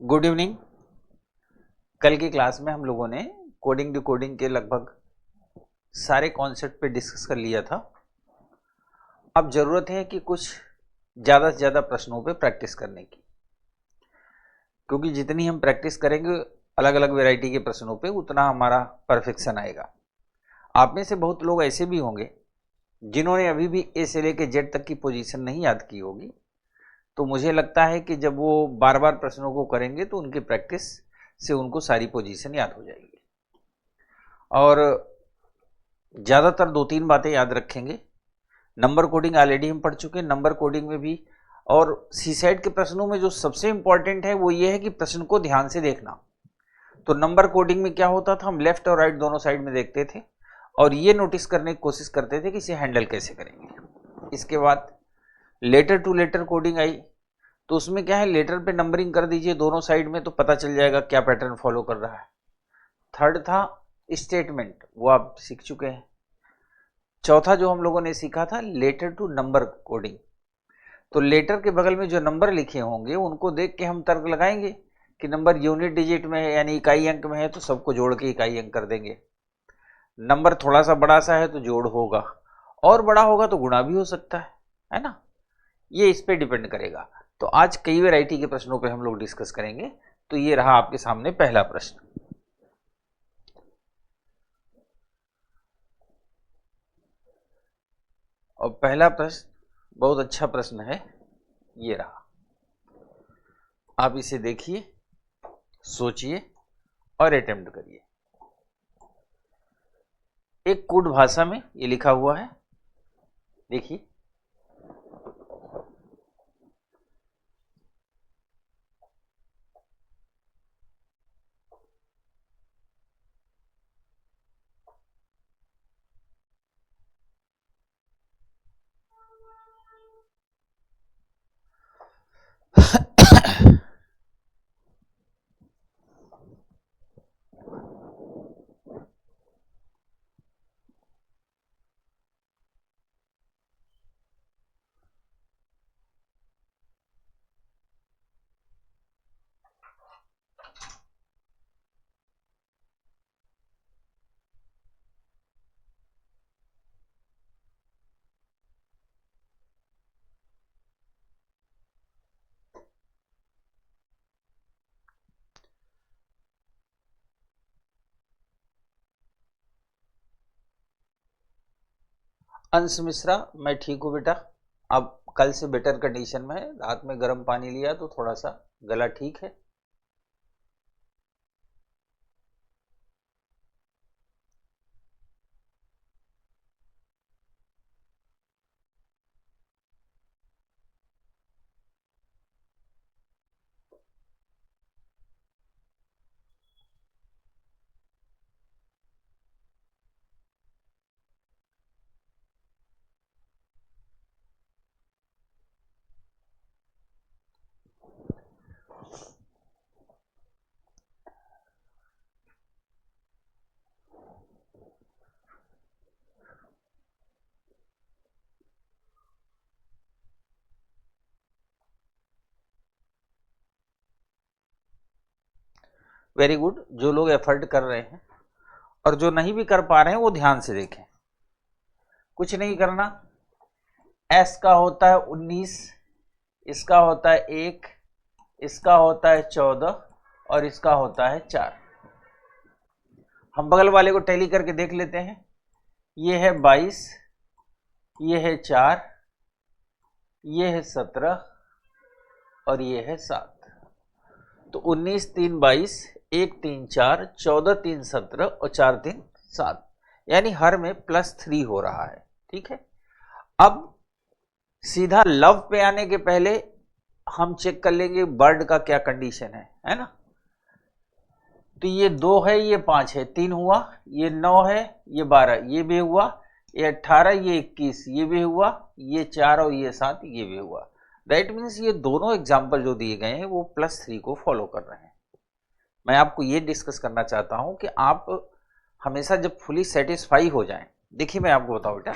Good evening. कल की class में हम लोगों ने कोडिंग डिकोडिंग के लगभग सारे कॉन्सेप्ट पे डिस्कस कर लिया था। अब ज़रूरत है कि कुछ ज़्यादा से ज़्यादा प्रश्नों पे प्रैक्टिस करने की, क्योंकि जितनी हम प्रैक्टिस करेंगे अलग अलग वैरायटी के प्रश्नों पे उतना हमारा परफेक्शन आएगा। आप में से बहुत लोग ऐसे भी होंगे जिन्होंने अभी भी ए से लेके जेड तक की पोजीशन नहीं याद की होगी, तो मुझे लगता है कि जब वो बार बार प्रश्नों को करेंगे तो उनकी प्रैक्टिस से उनको सारी पोजीशन याद हो जाएगी और ज़्यादातर 2-3 बातें याद रखेंगे। नंबर कोडिंग ऑलरेडी हम पढ़ चुके हैं, नंबर कोडिंग में भी। और सी सेट के प्रश्नों में जो सबसे इंपॉर्टेंट है वो ये है कि प्रश्न को ध्यान से देखना। तो नंबर कोडिंग में क्या होता था, हम लेफ्ट और राइट दोनों साइड में देखते थे और ये नोटिस करने की कोशिश करते थे कि इसे हैंडल कैसे करेंगे। इसके बाद letter to letter coding I, तो उसमें क्या है, लेटर पे नंबरिंग कर दीजिए दोनों साइड में तो पता चल जाएगा क्या पैटर्न फॉलो कर रहा है। थर्ड था स्टेटमेंट, वो आप सीख चुके हैं। चौथा जो हम लोगों ने सीखा था लेटर टू नंबर कोडिंग, तो लेटर के बगल में जो नंबर लिखे होंगे उनको देख के हम तर्क लगाएंगे कि नंबर यूनिट डिजिट में है यानी इकाई अंक में है तो सबको जोड़ के इकाई अंक कर देंगे। नंबर थोड़ा सा बड़ा सा है तो जोड़ होगा, और बड़ा होगा तो गुणा भी हो सकता है ना। ये इस पे डिपेंड करेगा। तो आज कई वैरायटी के प्रश्नों पे हम लोग डिस्कस करेंगे। तो ये रहा आपके सामने पहला प्रश्न। और पहला प्रश्न बहुत अच्छा प्रश्न है, ये रहा। आप इसे देखिए, सोचिए और अटेम्प्ट करिए। एक कोड भाषा में ये लिखा हुआ है, देखिए। अंश मिश्रा, मैं ठीक हूँ बेटा। अब कल से बेटर कंडीशन में है, रात में गर्म पानी लिया तो थोड़ा सा गला ठीक है। Very good. जो लोग एफर्ट कर रहे हैं और जो नहीं भी कर पा रहे हैं वो ध्यान से देखें। कुछ नहीं करना। एस का होता है 19, इसका होता है 1, इसका होता है 14 और इसका होता है 4। हम बगल वाले को टैली करके देख लेते हैं। ये है 22, ये है 4, ये है 17 और ये है 7। तो 19 3 22, 1 3 4, 14 3 17 और 4 3 7, यानी हर में +3 हो रहा है। ठीक है। अब सीधा लव पे आने के पहले हम चेक कर लेंगे बर्ड का क्या कंडीशन है ना। तो ये 2 है, ये 5 है, 3 हुआ, ये 9 है, ये 12, ये भी हुआ, ये 18, ये 21, ये भी हुआ, ये 4 और ये 7, ये भी हुआ। दैट मीन्स ये दोनों एग्जाम्पल जो दिए गए हैं वो +3 को फॉलो कर रहे हैं। मैं आपको ये डिस्कस करना चाहता हूं कि आप हमेशा जब फुली सेटिस्फाई हो जाएं। देखिए मैं आपको बताऊं बेटा,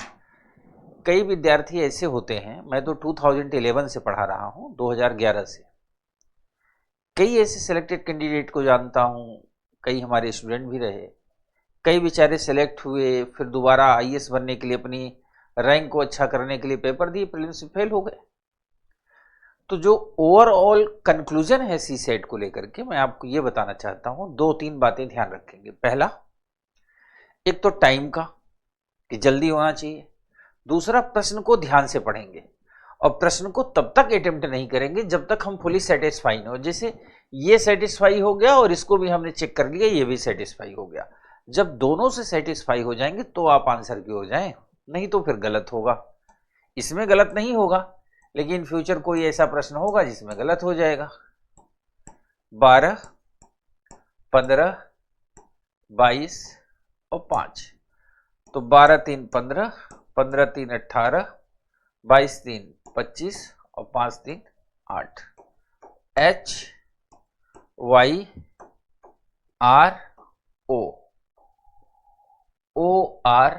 कई विद्यार्थी ऐसे होते हैं, मैं तो 2011 से पढ़ा रहा हूं, 2011 से। कई ऐसे सिलेक्टेड कैंडिडेट को जानता हूँ, कई हमारे स्टूडेंट भी रहे, कई बेचारे सेलेक्ट हुए, फिर दोबारा आईएएस बनने के लिए अपनी रैंक को अच्छा करने के लिए पेपर दिए, प्रीलिम्स में फेल हो गए। तो जो ओवरऑल कंक्लूजन है सी सेट को लेकर के, मैं आपको ये बताना चाहता हूं, 2-3 बातें ध्यान रखेंगे। पहला, एक तो टाइम का कि जल्दी होना चाहिए। दूसरा, प्रश्न को ध्यान से पढ़ेंगे और प्रश्न को तब तक अटेम्प्ट नहीं करेंगे जब तक हम फुली सेटिस्फाई न हो। जैसे ये सेटिस्फाई हो गया और इसको भी हमने चेक कर लिया, ये भी सेटिस्फाई हो गया। जब दोनों से सेटिस्फाई हो जाएंगे तो आप आंसर की हो जाएं, नहीं तो फिर गलत होगा। इसमें गलत नहीं होगा, लेकिन फ्यूचर कोई ऐसा प्रश्न होगा जिसमें गलत हो जाएगा। 12, 15, 22 और 5। तो 12 3 15, 15 3 18, 22 3 25 और 5 3 8। H Y R O O R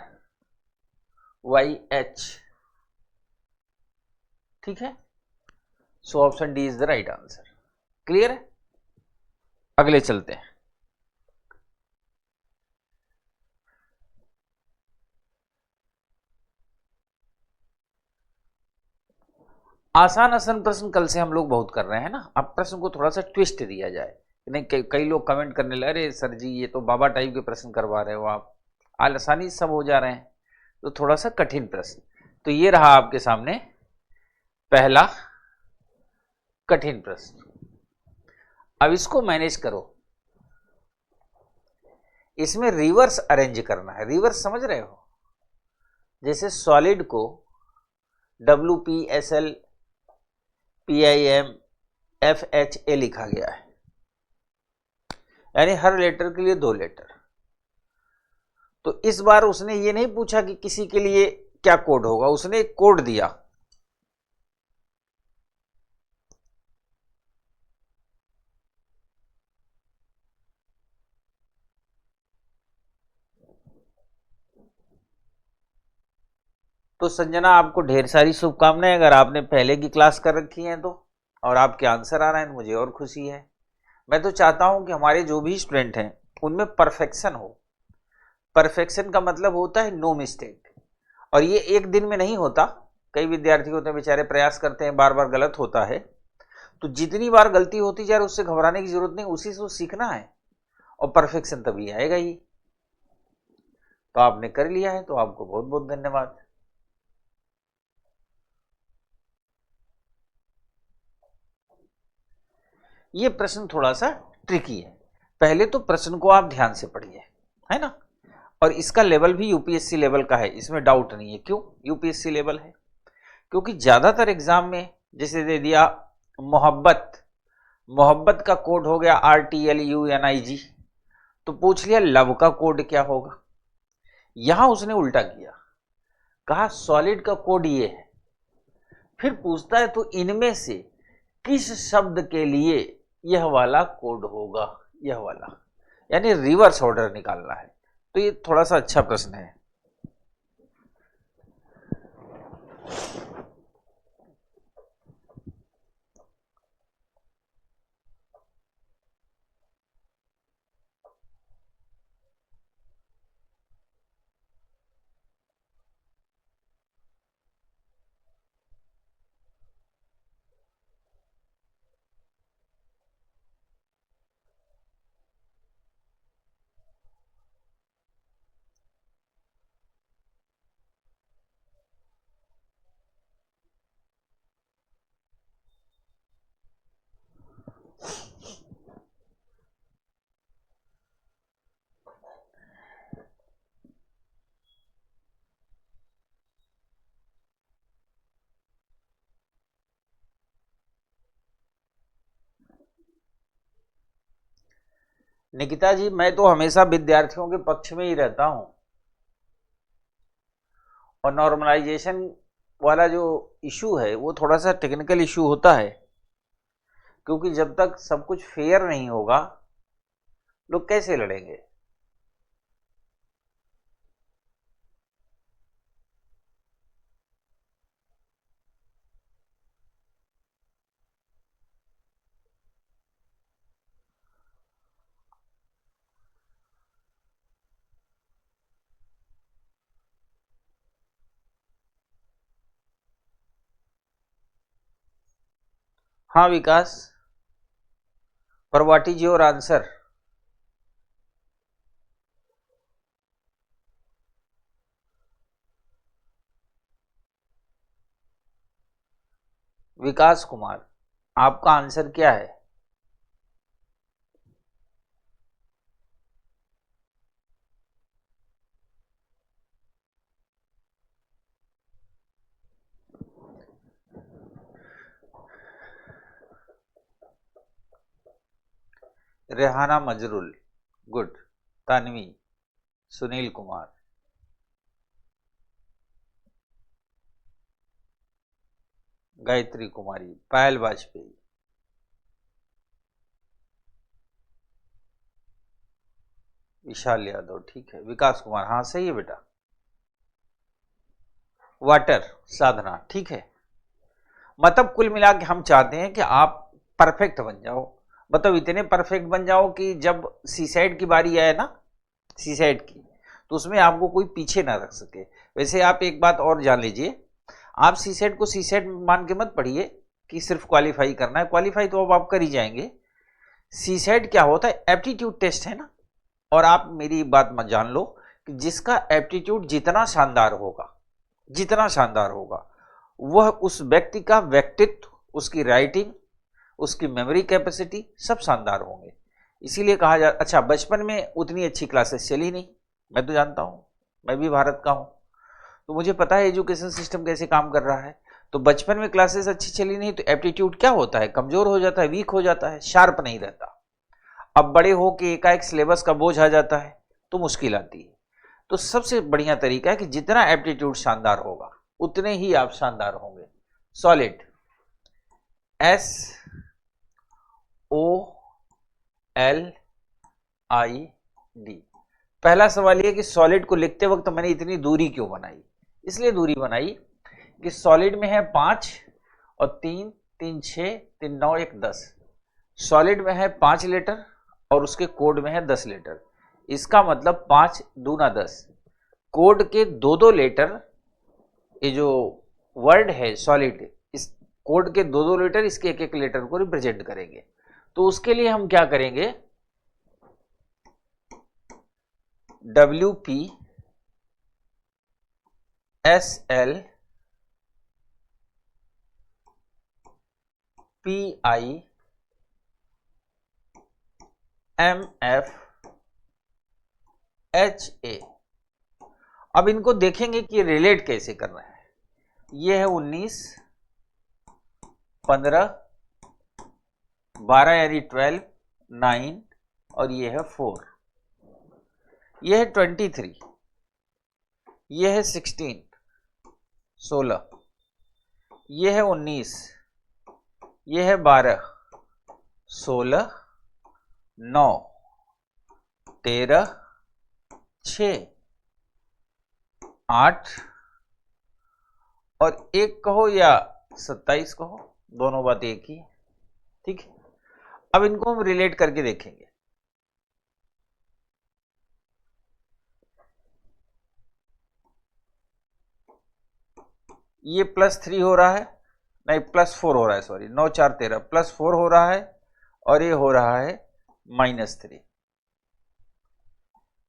Y H, ठीक है। सो option D is the right answer. Clear है? अगले चलते हैं। आसान आसान प्रश्न कल से हम लोग बहुत कर रहे हैं ना, अब प्रश्न को थोड़ा सा ट्विस्ट दिया जाए। नहीं, कई लोग कमेंट करने लगे, अरे सर जी ये तो बाबा टाइप के प्रश्न करवा रहे हो आप, आसानी सब हो जा रहे हैं, तो थोड़ा सा कठिन प्रश्न। तो ये रहा आपके सामने पहला कठिन प्रश्न। अब इसको मैनेज करो। इसमें रिवर्स अरेंज करना है। रिवर्स समझ रहे हो? जैसे सॉलिड को WPSL PIM FHA लिखा गया है, यानी हर लेटर के लिए 2 लेटर। तो इस बार उसने ये नहीं पूछा कि किसी के लिए क्या कोड होगा, उसने एक कोड दिया। तो संजना, आपको ढेर सारी शुभकामनाएं, अगर आपने पहले की क्लास कर रखी है तो, और आपके आंसर आ रहे हैं, मुझे और खुशी है। मैं तो चाहता हूं कि हमारे जो भी स्टूडेंट हैं उनमें परफेक्शन हो। परफेक्शन का मतलब होता है नो मिस्टेक, और ये एक दिन में नहीं होता। कई विद्यार्थी होते हैं बेचारे, प्रयास करते हैं, बार बार गलत होता है। तो जितनी बार गलती होती जा रही उससे घबराने की जरूरत नहीं, उसी से सीखना है, और परफेक्शन तभी आएगा ही। तो आपने कर लिया है, तो आपको बहुत बहुत धन्यवाद। ये प्रश्न थोड़ा सा ट्रिकी है। पहले तो प्रश्न को आप ध्यान से पढ़िए, है ना। और इसका लेवल भी यूपीएससी लेवल का है, इसमें डाउट नहीं है। क्यों यूपीएससी लेवल है? क्योंकि ज्यादातर एग्जाम में जैसे दे दिया मोहब्बत, मोहब्बत का कोड हो गया RTLUNIG, तो पूछ लिया लव का कोड क्या होगा। यहां उसने उल्टा किया, कहा सॉलिड का कोड ये है, फिर पूछता है तो इनमें से किस शब्द के लिए यह वाला कोड होगा, यह वाला, यानी रिवर्स ऑर्डर निकालना है। तो ये थोड़ा सा अच्छा प्रश्न है। निकिता जी, मैं तो हमेशा विद्यार्थियों के पक्ष में ही रहता हूं, और नॉर्मलाइजेशन वाला जो इशू है वो थोड़ा सा टेक्निकल इशू होता है, क्योंकि जब तक सब कुछ फेयर नहीं होगा लोग कैसे लड़ेंगे। हाँ विकास, पर व्हाट इज योर आंसर? विकास कुमार, आपका आंसर क्या है? रेहाना मजरुल, गुड। तानवी, सुनील कुमार, गायत्री कुमारी, पायल वाजपेयी, विशाल यादव, ठीक है। विकास कुमार, हाँ सही है बेटा। वाटर, साधना, ठीक है। मतलब कुल मिला के हम चाहते हैं कि आप परफेक्ट बन जाओ, मतलब इतने परफेक्ट बन जाओ कि जब सीसाइड की बारी आए ना, सीसाइड की, तो उसमें आपको कोई पीछे ना रख सके। वैसे आप एक बात और जान लीजिए, आप सीसेट को सीसेट मान के मत पढ़िए कि सिर्फ क्वालिफाई करना है, क्वालिफाई तो अब आप कर ही जाएंगे। सीसेट क्या होता है? एप्टीट्यूड टेस्ट है ना। और आप मेरी बात मत जान लो कि जिसका एप्टीट्यूड जितना शानदार होगा, जितना शानदार होगा, वह उस व्यक्ति का व्यक्तित्व, उसकी राइटिंग, उसकी मेमोरी कैपेसिटी सब शानदार होंगे। इसीलिए कहा जा, अच्छा बचपन में उतनी अच्छी क्लासेस चली नहीं, मैं तो जानता हूं, मैं भी भारत का हूं, तो मुझे पता है एजुकेशन सिस्टम कैसे काम कर रहा है। तो बचपन में क्लासेस अच्छी चली नहीं तो एप्टीट्यूड क्या होता है? कमजोर हो जाता है, वीक हो जाता है, शार्प नहीं रहता। अब बड़े हो के एकाएक सिलेबस का बोझ आ जाता है तो मुश्किल आती है। तो सबसे बढ़िया तरीका है कि जितना एप्टीट्यूड शानदार होगा उतने ही आप शानदार होंगे। Solid, SOLID। पहला सवाल यह कि सॉलिड को लिखते वक्त मैंने इतनी दूरी क्यों बनाई? इसलिए दूरी बनाई कि सॉलिड में है 5 और 3, 3 6, 3 9, 1 10। सॉलिड में है 5 लेटर और उसके कोड में है 10 लेटर। इसका मतलब 5 दूना 10। कोड के 2-2 लेटर, ये जो वर्ड है सॉलिड, इस कोड के 2-2 लेटर इसके एक-एक लेटर को रिप्रेजेंट करेंगे। तो उसके लिए हम क्या करेंगे? WP SL PI MF HA। अब इनको देखेंगे कि रिलेट कैसे कर रहे हैं। ये है 19, 15, 12 यानी 12, 9 और ये है 4। ये है 23, ये है 16, 16, ये है 19, ये है 12, 16, 9, 13, 6, 8 और 1 कहो या 27 कहो, दोनों बात एक ही है, ठीक है। अब इनको हम रिलेट करके देखेंगे। ये +3 हो रहा है, नहीं +4 हो रहा है, सॉरी, 9 4 13, +4 हो रहा है और ये हो रहा है -3।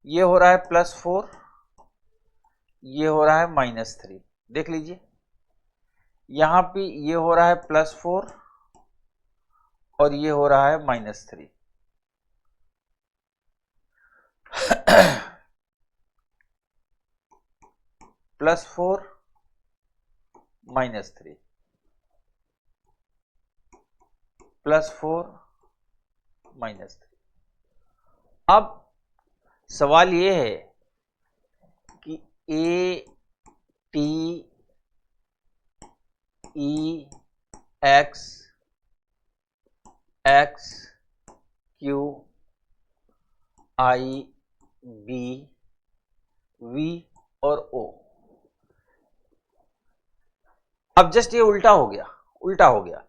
ये हो रहा है +4, ये हो रहा है -3। देख लीजिए, यहां पे ये हो रहा है +4 और ये हो रहा है -3। +4 -3, +4 -3। अब सवाल ये है कि ATEX XQIBV और O। अब जस्ट ये उल्टा हो गया, उल्टा हो गया,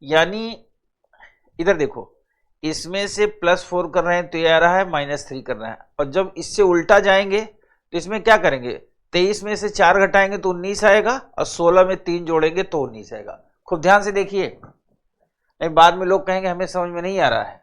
यानी इधर देखो, इसमें से +4 कर रहे हैं तो ये आ रहा है, -3 कर रहे हैं, और जब इससे उल्टा जाएंगे तो इसमें क्या करेंगे? 23 में से 4 घटाएंगे तो 19 आएगा और 16 में 3 जोड़ेंगे तो 19 आएगा। खूब ध्यान से देखिए, बाद में लोग कहेंगे हमें समझ में नहीं आ रहा है।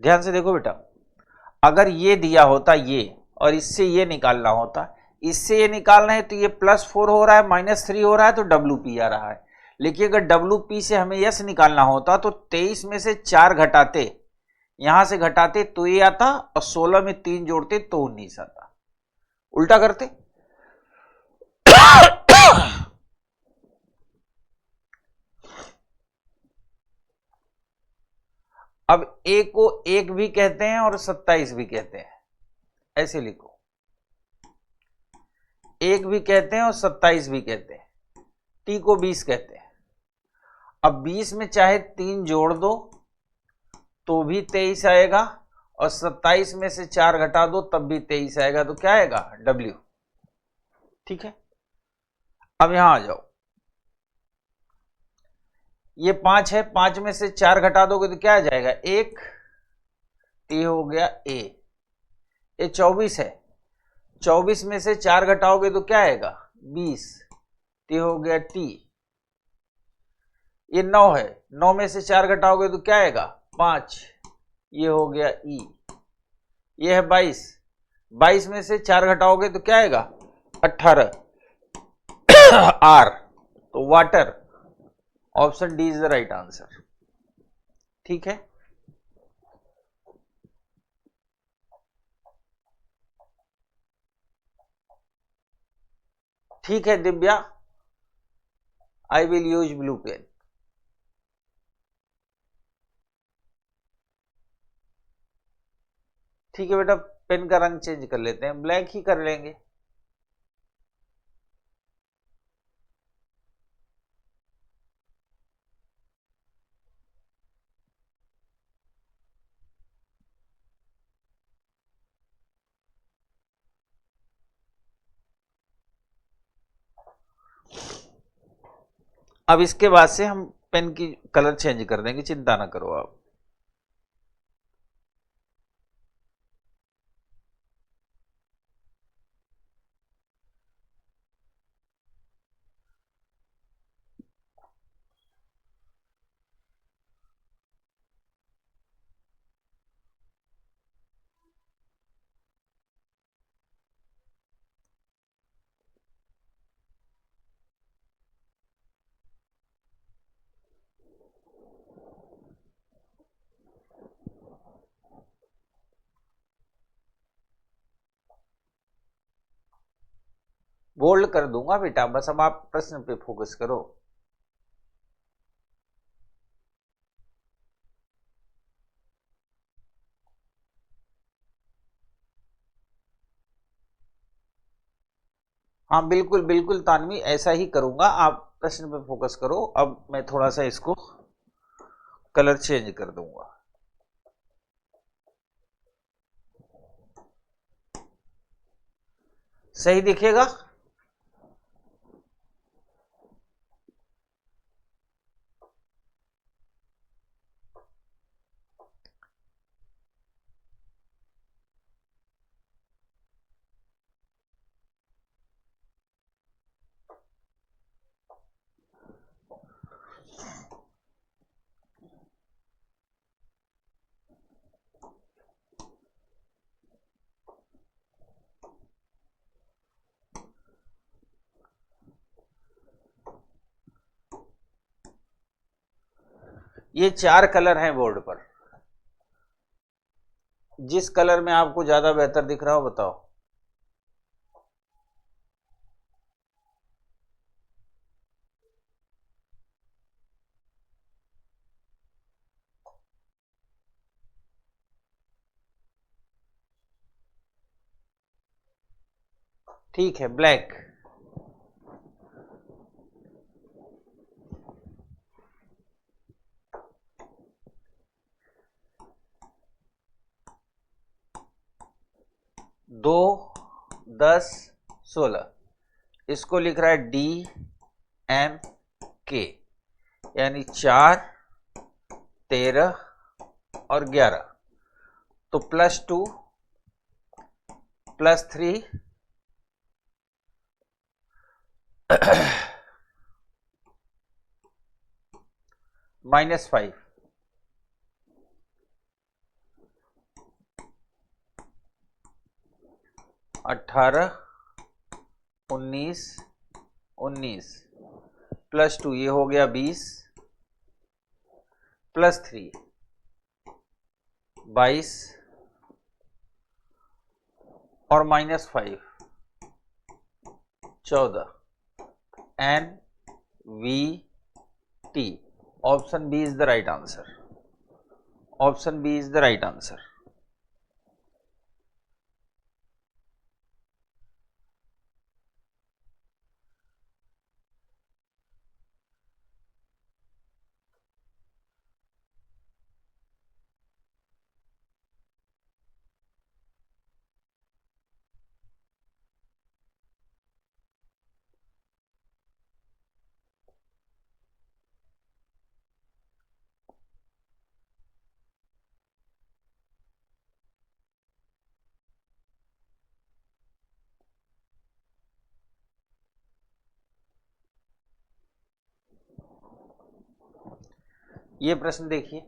ध्यान से देखो बेटा, अगर ये दिया होता ये और इससे ये निकालना होता, इससे ये निकालना है तो ये +4 हो रहा है, -3 हो रहा है, तो WP आ रहा है। लेकिन अगर WP से हमें यस निकालना होता तो 23 में से 4 घटाते, यहां से घटाते तो ये आता, और 16 में 3 जोड़ते तो 19 आता। उल्टा करते अब A को 1 भी कहते हैं और 27 भी कहते हैं, ऐसे लिखो, 1 भी कहते हैं और 27 भी कहते हैं। T को 20 कहते हैं। अब 20 में चाहे 3 जोड़ दो तो भी 23 आएगा, और 27 में से 4 घटा दो तब भी 23 आएगा, तो क्या आएगा? W। ठीक है, अब यहां आ जाओ, ये 5 है, 5 में से 4 घटा दोगे तो क्या आ जाएगा? 1, ये हो गया A। ये 24 है, 24 में से 4 घटाओगे तो क्या आएगा? 20, ये हो गया T। ये 9 है, 9 में से 4 घटाओगे तो क्या आएगा? 5, ये हो गया E। ये है 22, 22 में से 4 घटाओगे तो क्या आएगा? 18, R। तो water, option D is the right answer. ठीक है, ठीक है Divya, I will use blue pen. ठीक है बेटा, पेन का रंग चेंज कर लेते हैं, ब्लैक ही कर लेंगे। अब इसके बाद से हम पेन की कलर चेंज कर देंगे, चिंता ना करो आप। बोल्ड कर दूंगा बेटा, बस अब आप प्रश्न पे फोकस करो। हाँ बिल्कुल बिल्कुल तानवी, ऐसा ही करूंगा, आप प्रश्न पे फोकस करो। अब मैं थोड़ा सा इसको कलर चेंज कर दूंगा। सही दिखेगा? ये 4 कलर हैं बोर्ड पर, जिस कलर में आपको ज्यादा बेहतर दिख रहा हो बताओ। ठीक है, ब्लैक। दो, 10, 16, इसको लिख रहा है DMA। के, यानी 4, 13 और 11। तो +2 +3 -5, 18, 19, 19 +2 ये हो गया 20, +3 22 और -5 14। NVT, option B is the right answer. Option B is the right answer. ये प्रश्न देखिए,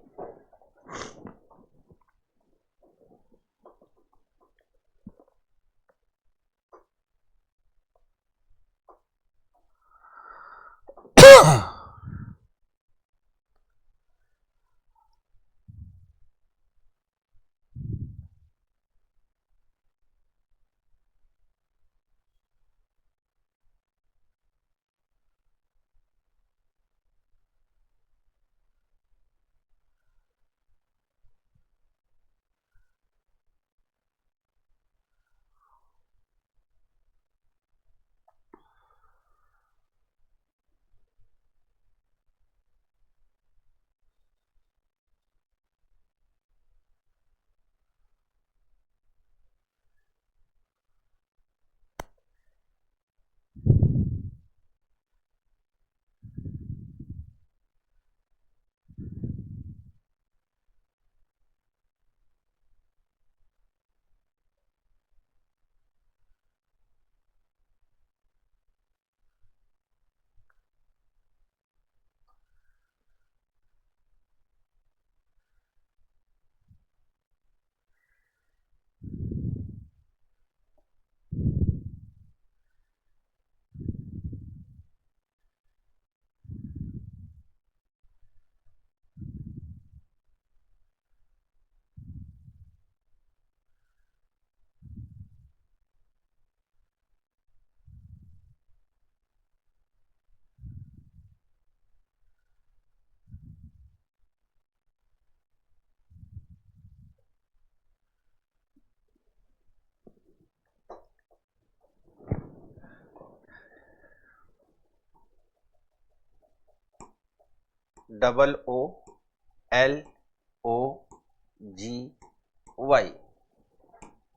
OOLOGY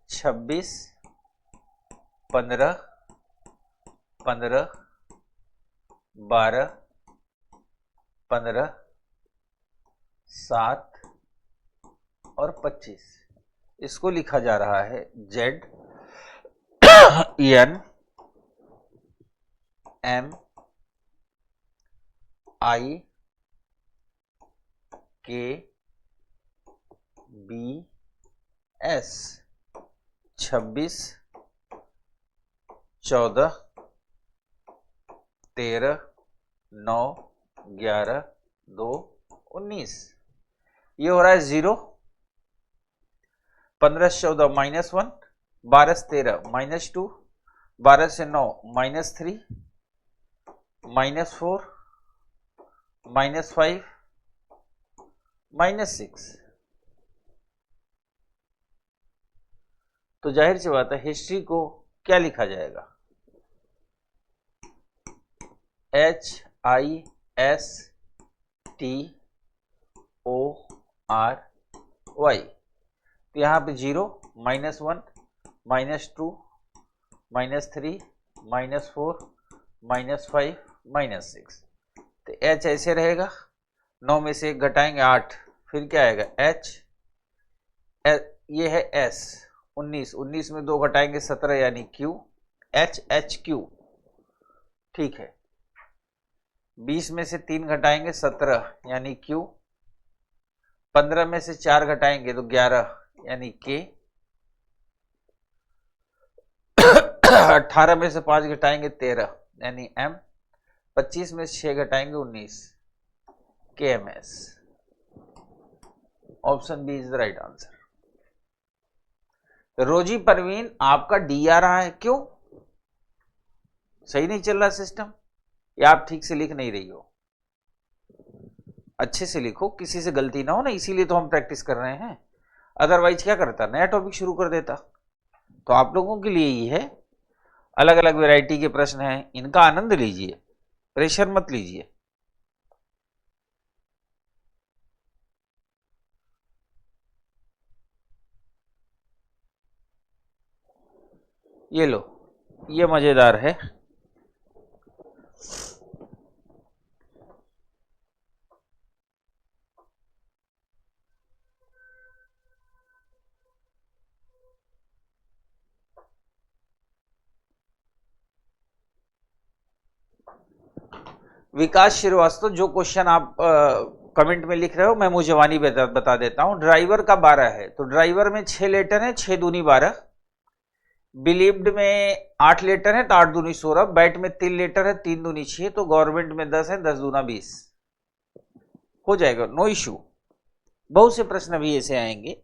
26 15 15 12 15 7 और 25। इसको लिखा जा रहा है ZNMIKBS 26 14 13 9 11 2 19। ये हो रहा है 0, 15 से 14 -1, 12 से 13 -2, 12 से 9 -3, -4, -5, -6। तो जाहिर सी बात है हिस्ट्री को क्या लिखा जाएगा? HISTORY। तो यहाँ पे 0, -1, -2, -3, -4, -5, -6। तो h ऐसे रहेगा, 9 में से 1 घटाएंगे 8, फिर क्या आएगा h, ये है s 19, 19 में 2 घटाएंगे 17 यानी q, h q, ठीक है। 20 में से 3 घटाएंगे 17 यानी q, 15 में से 4 घटाएंगे तो 11 यानी k, 18 में से 5 घटाएंगे 13 यानी m, 25 में से 6 घटाएंगे 19 kms। Option B is the right answer. Rozy Parveen आपका डी आ रहा है, क्यों? सही नहीं चल रहा सिस्टम, या आप ठीक से लिख नहीं रही हो? अच्छे से लिखो, किसी से गलती ना हो ना, इसीलिए तो हम प्रैक्टिस कर रहे हैं। अदरवाइज क्या करता, नया टॉपिक शुरू कर देता। तो आप लोगों के लिए ही है, अलग अलग वैरायटी के प्रश्न हैं, इनका आनंद लीजिए, प्रेशर मत लीजिए। ये लो, ये मजेदार है। विकास श्रीवास्तव, जो क्वेश्चन आप कमेंट में लिख रहे हो मैं मुझे बता देता हूं। ड्राइवर का 12 है, तो ड्राइवर में 6 लेटर है, 6 दूनी 12। बिलीव्ड में 8 लेटर है तो 8 दूनी 16। बैट में 3 लेटर है, 3 दूनी 6। तो गवर्नमेंट में 10 है, 10 दूना 20 हो जाएगा, नो इशू। बहुत से प्रश्न भी ऐसे आएंगे।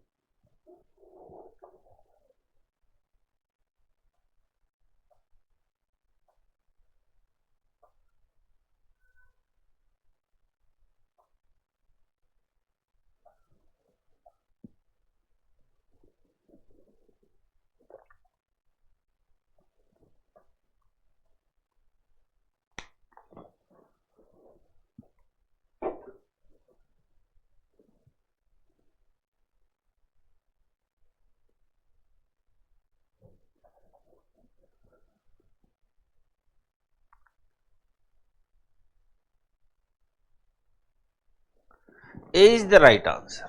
A is the right answer.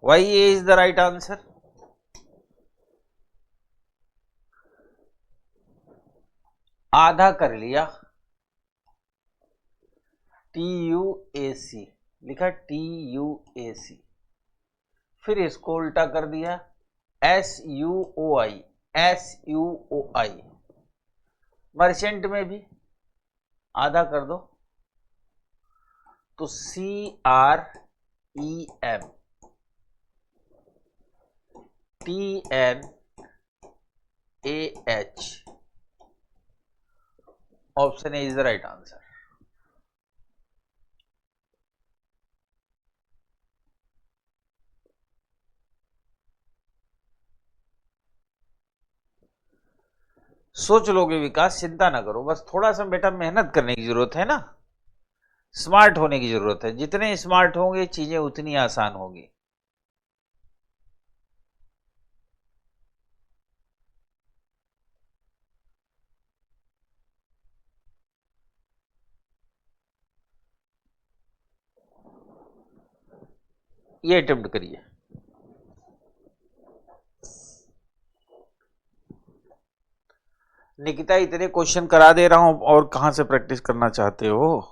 Why A is the right answer? आधा कर लिया, TUAC लिखा, TUAC, फिर इसको उल्टा कर दिया, SUOI, SUOI। मर्चेंट में भी आधा कर दो तो CREM, TNAH। Option A is the right answer. सोच लोगे विकास, चिंता ना करो, बस थोड़ा सा बेटा मेहनत करने की जरूरत है ना, स्मार्ट होने की जरूरत है। जितने स्मार्ट होंगे चीजें उतनी आसान होगी। ये अटेम्प्ट करिए। निकिता, इतने क्वेश्चन करा दे रहा हूं और कहां से प्रैक्टिस करना चाहते हो?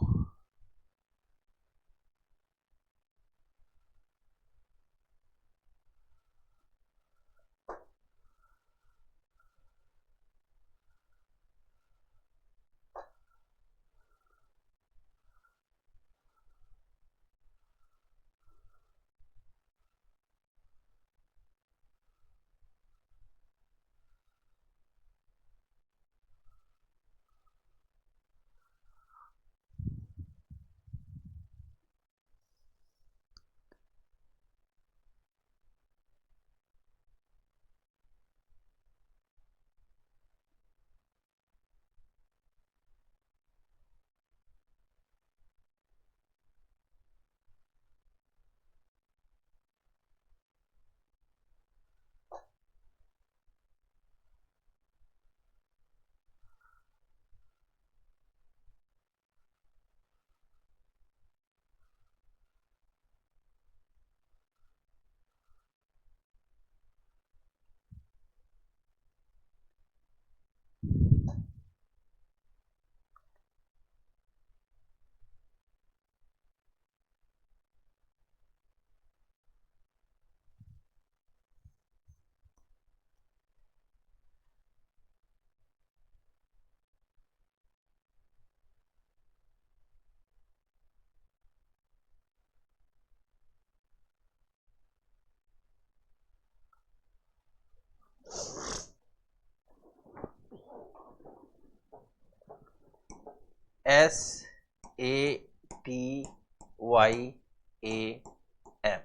SATYAM।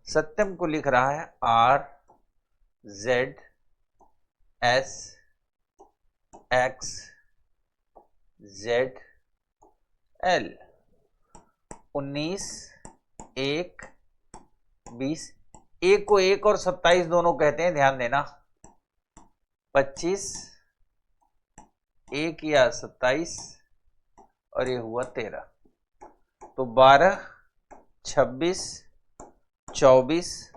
सत्यम को लिख रहा है RZSXZL। 19, 1, 20, एक को 1 और 27 दोनों कहते हैं, ध्यान देना। 25, 1 या 27 और ये हुआ 13। तो 12, 26, 24,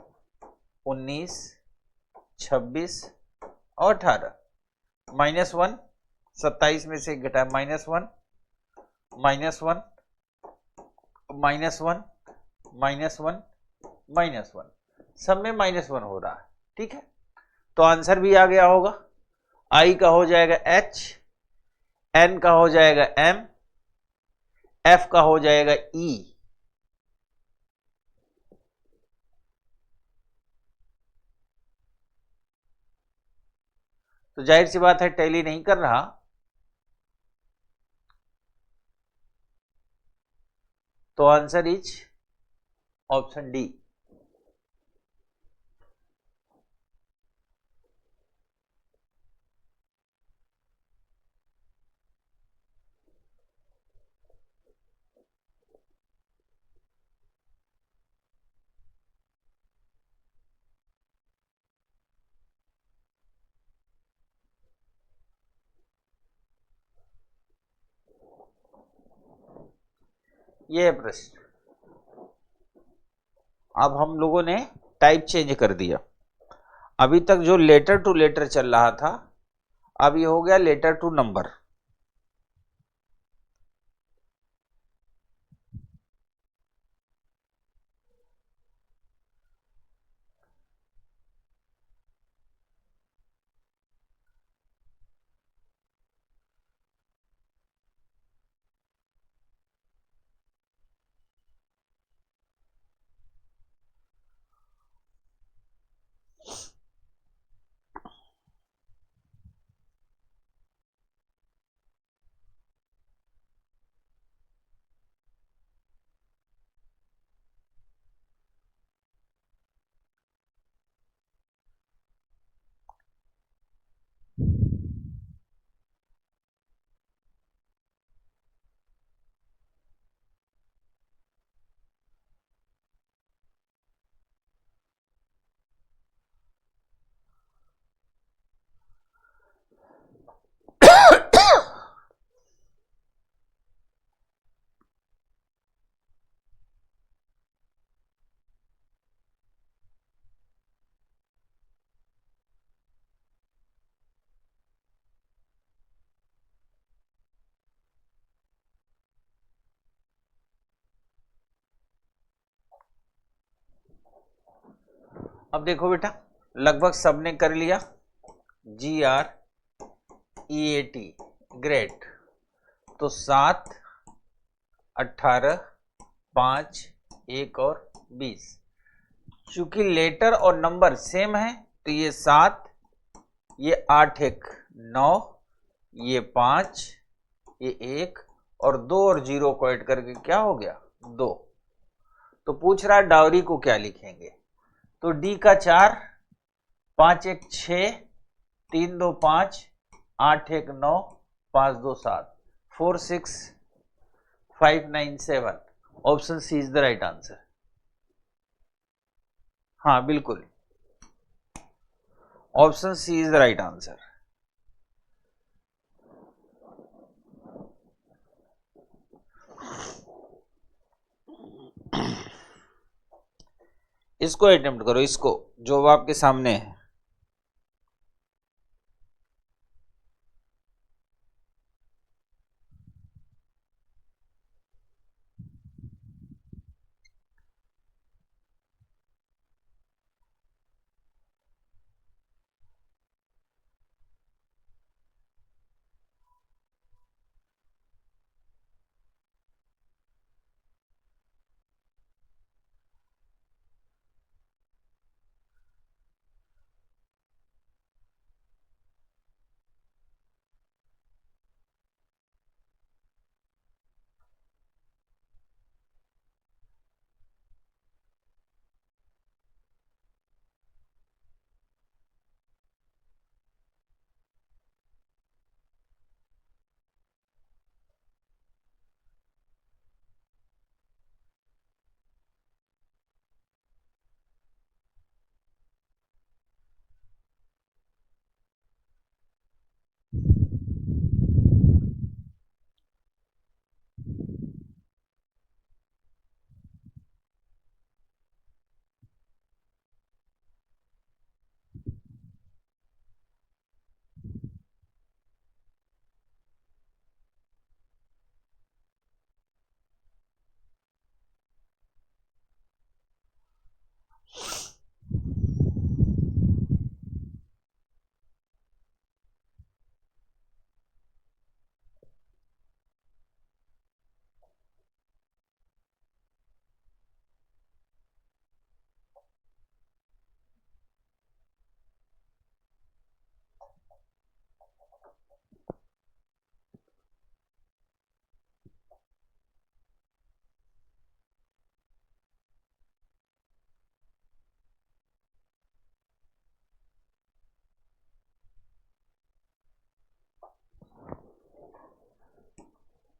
19, 26 और 18। -1, 27 में से घटा, -1, -1, -1, -1, -1, सब में -1 हो रहा है। ठीक है, तो आंसर भी आ गया होगा। I का हो जाएगा H, N का हो जाएगा M, F का हो जाएगा E। तो जाहिर सी बात है टैली नहीं कर रहा, तो आंसर इज ऑप्शन डी। ये है प्रश्न। अब हम लोगों ने टाइप चेंज कर दिया। अभी तक जो लेटर टू लेटर चल रहा था, अब ये हो गया लेटर टू नंबर। अब देखो बेटा, लगभग सबने कर लिया। GREAT, great. तो 7, 18, 5, 1 और 20। चूंकि लेटर और नंबर सेम है, तो ये 7, ये 8, 1, 9, ये 5, ये 1 और 2 और 0 को ऐड करके क्या हो गया 2। तो पूछ रहा है डाउरी को क्या लिखेंगे। तो डी का 4, 5, 1, 6, 3, 2, 5, 8, 1, 9, 5, 2, 7, 4, 6, 5, 9, 7। Option C is the right answer. हाँ बिल्कुल, option C is the right answer. इसको अटेम्प्ट करो, इसको जो आपके सामने है।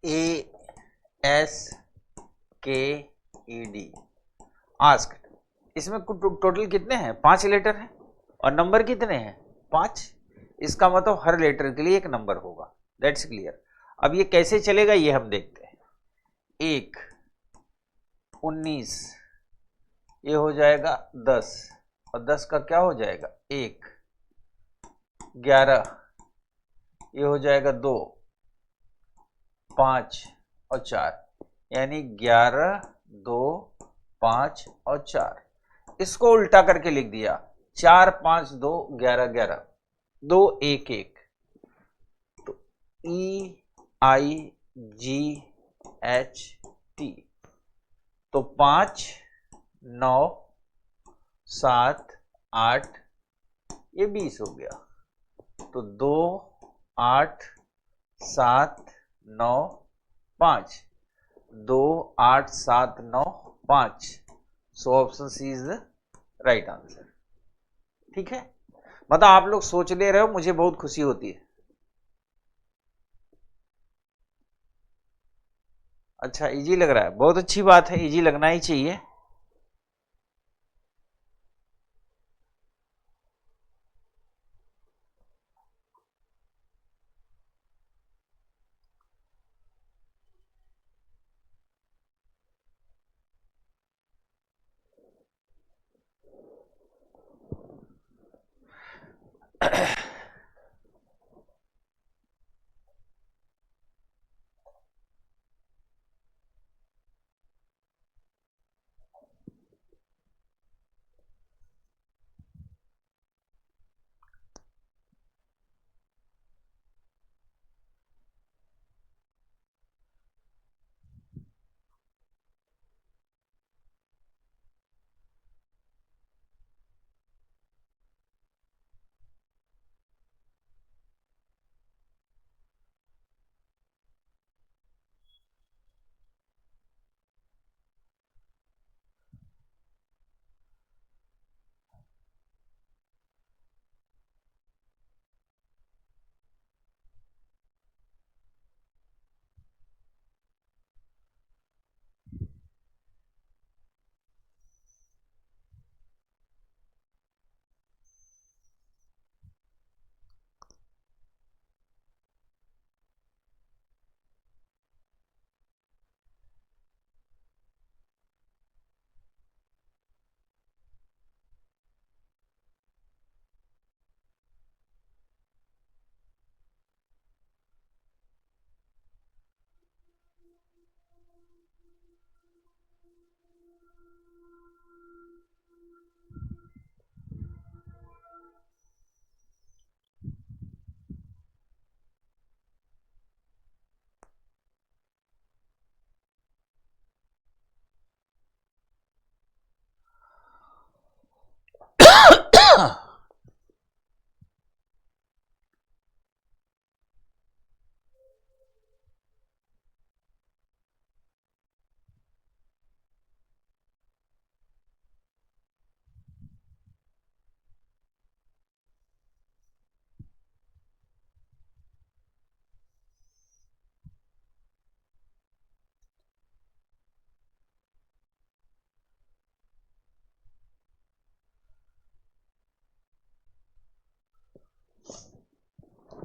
ASKED ask. इसमें टोटल कितने हैं? 5 लेटर हैं और नंबर कितने हैं? 5। इसका मतलब हर लेटर के लिए एक नंबर होगा। That's clear. अब ये कैसे चलेगा ये हम देखते हैं। 1, 19, ये हो जाएगा 10 और 10 का क्या हो जाएगा? 1, 11, ये हो जाएगा 2, 5 और 4, यानी 11, 2, 5 और 4। इसको उल्टा करके लिख दिया, 4, 5, 2, 11, 11, 2, 1, 1। तो EIGHT, तो 5, 9, 7, 8, ये 20 हो गया। तो 2, 8, 7, 9, 5, 2, 8, 7, 9, 5। So option C is the right answer. ठीक है, मतलब आप लोग सोच ले रहे हो, मुझे बहुत खुशी होती है। अच्छा, इजी लग रहा है, बहुत अच्छी बात है, इजी लगना ही चाहिए।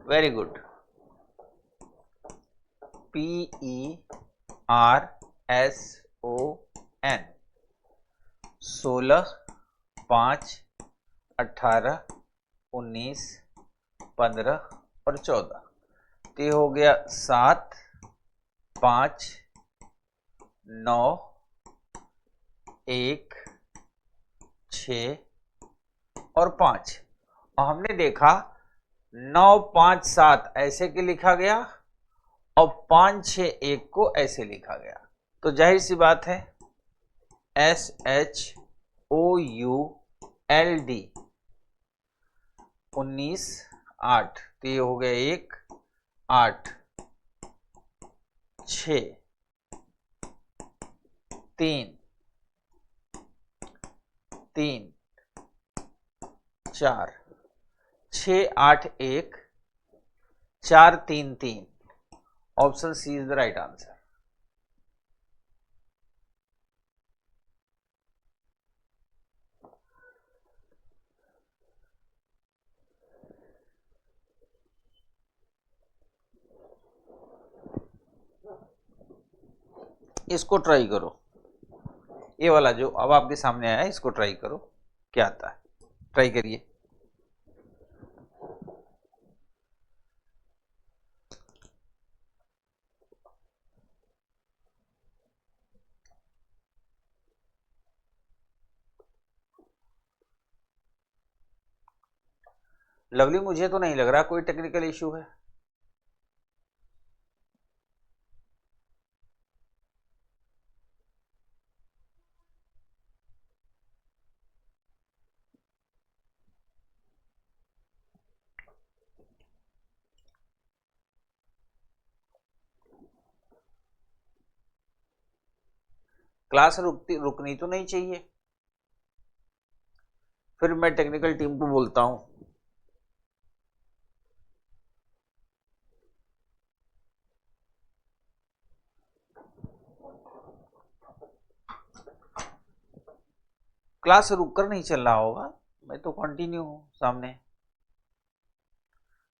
Very good. PERSON, 16, 5, 18, 19, 15 और 14। तो ये हो गया 7, 5, 9, 1, 6 और 5। और हमने देखा 9, 5, 7 ऐसे के लिखा गया और 5, 6, 1 को ऐसे लिखा गया। तो जाहिर सी बात है SHOULD 19, 8। तो ये हो गया 1, 8, 6, 3, 3, 4, 6, 8, 1, 4, 3, 3 option C is the right answer. इसको ट्राई करो, ये वाला जो अब आपके सामने आया है इसको ट्राई करो, क्या आता है, ट्राई करिए। लवली मुझे तो नहीं लग रहा कोई टेक्निकल इशू है। क्लास रुकनी तो नहीं चाहिए, फिर मैं टेक्निकल टीम को बोलता हूं। क्लास रुककर नहीं चल रहा होगा, मैं तो कंटिन्यू हूं, सामने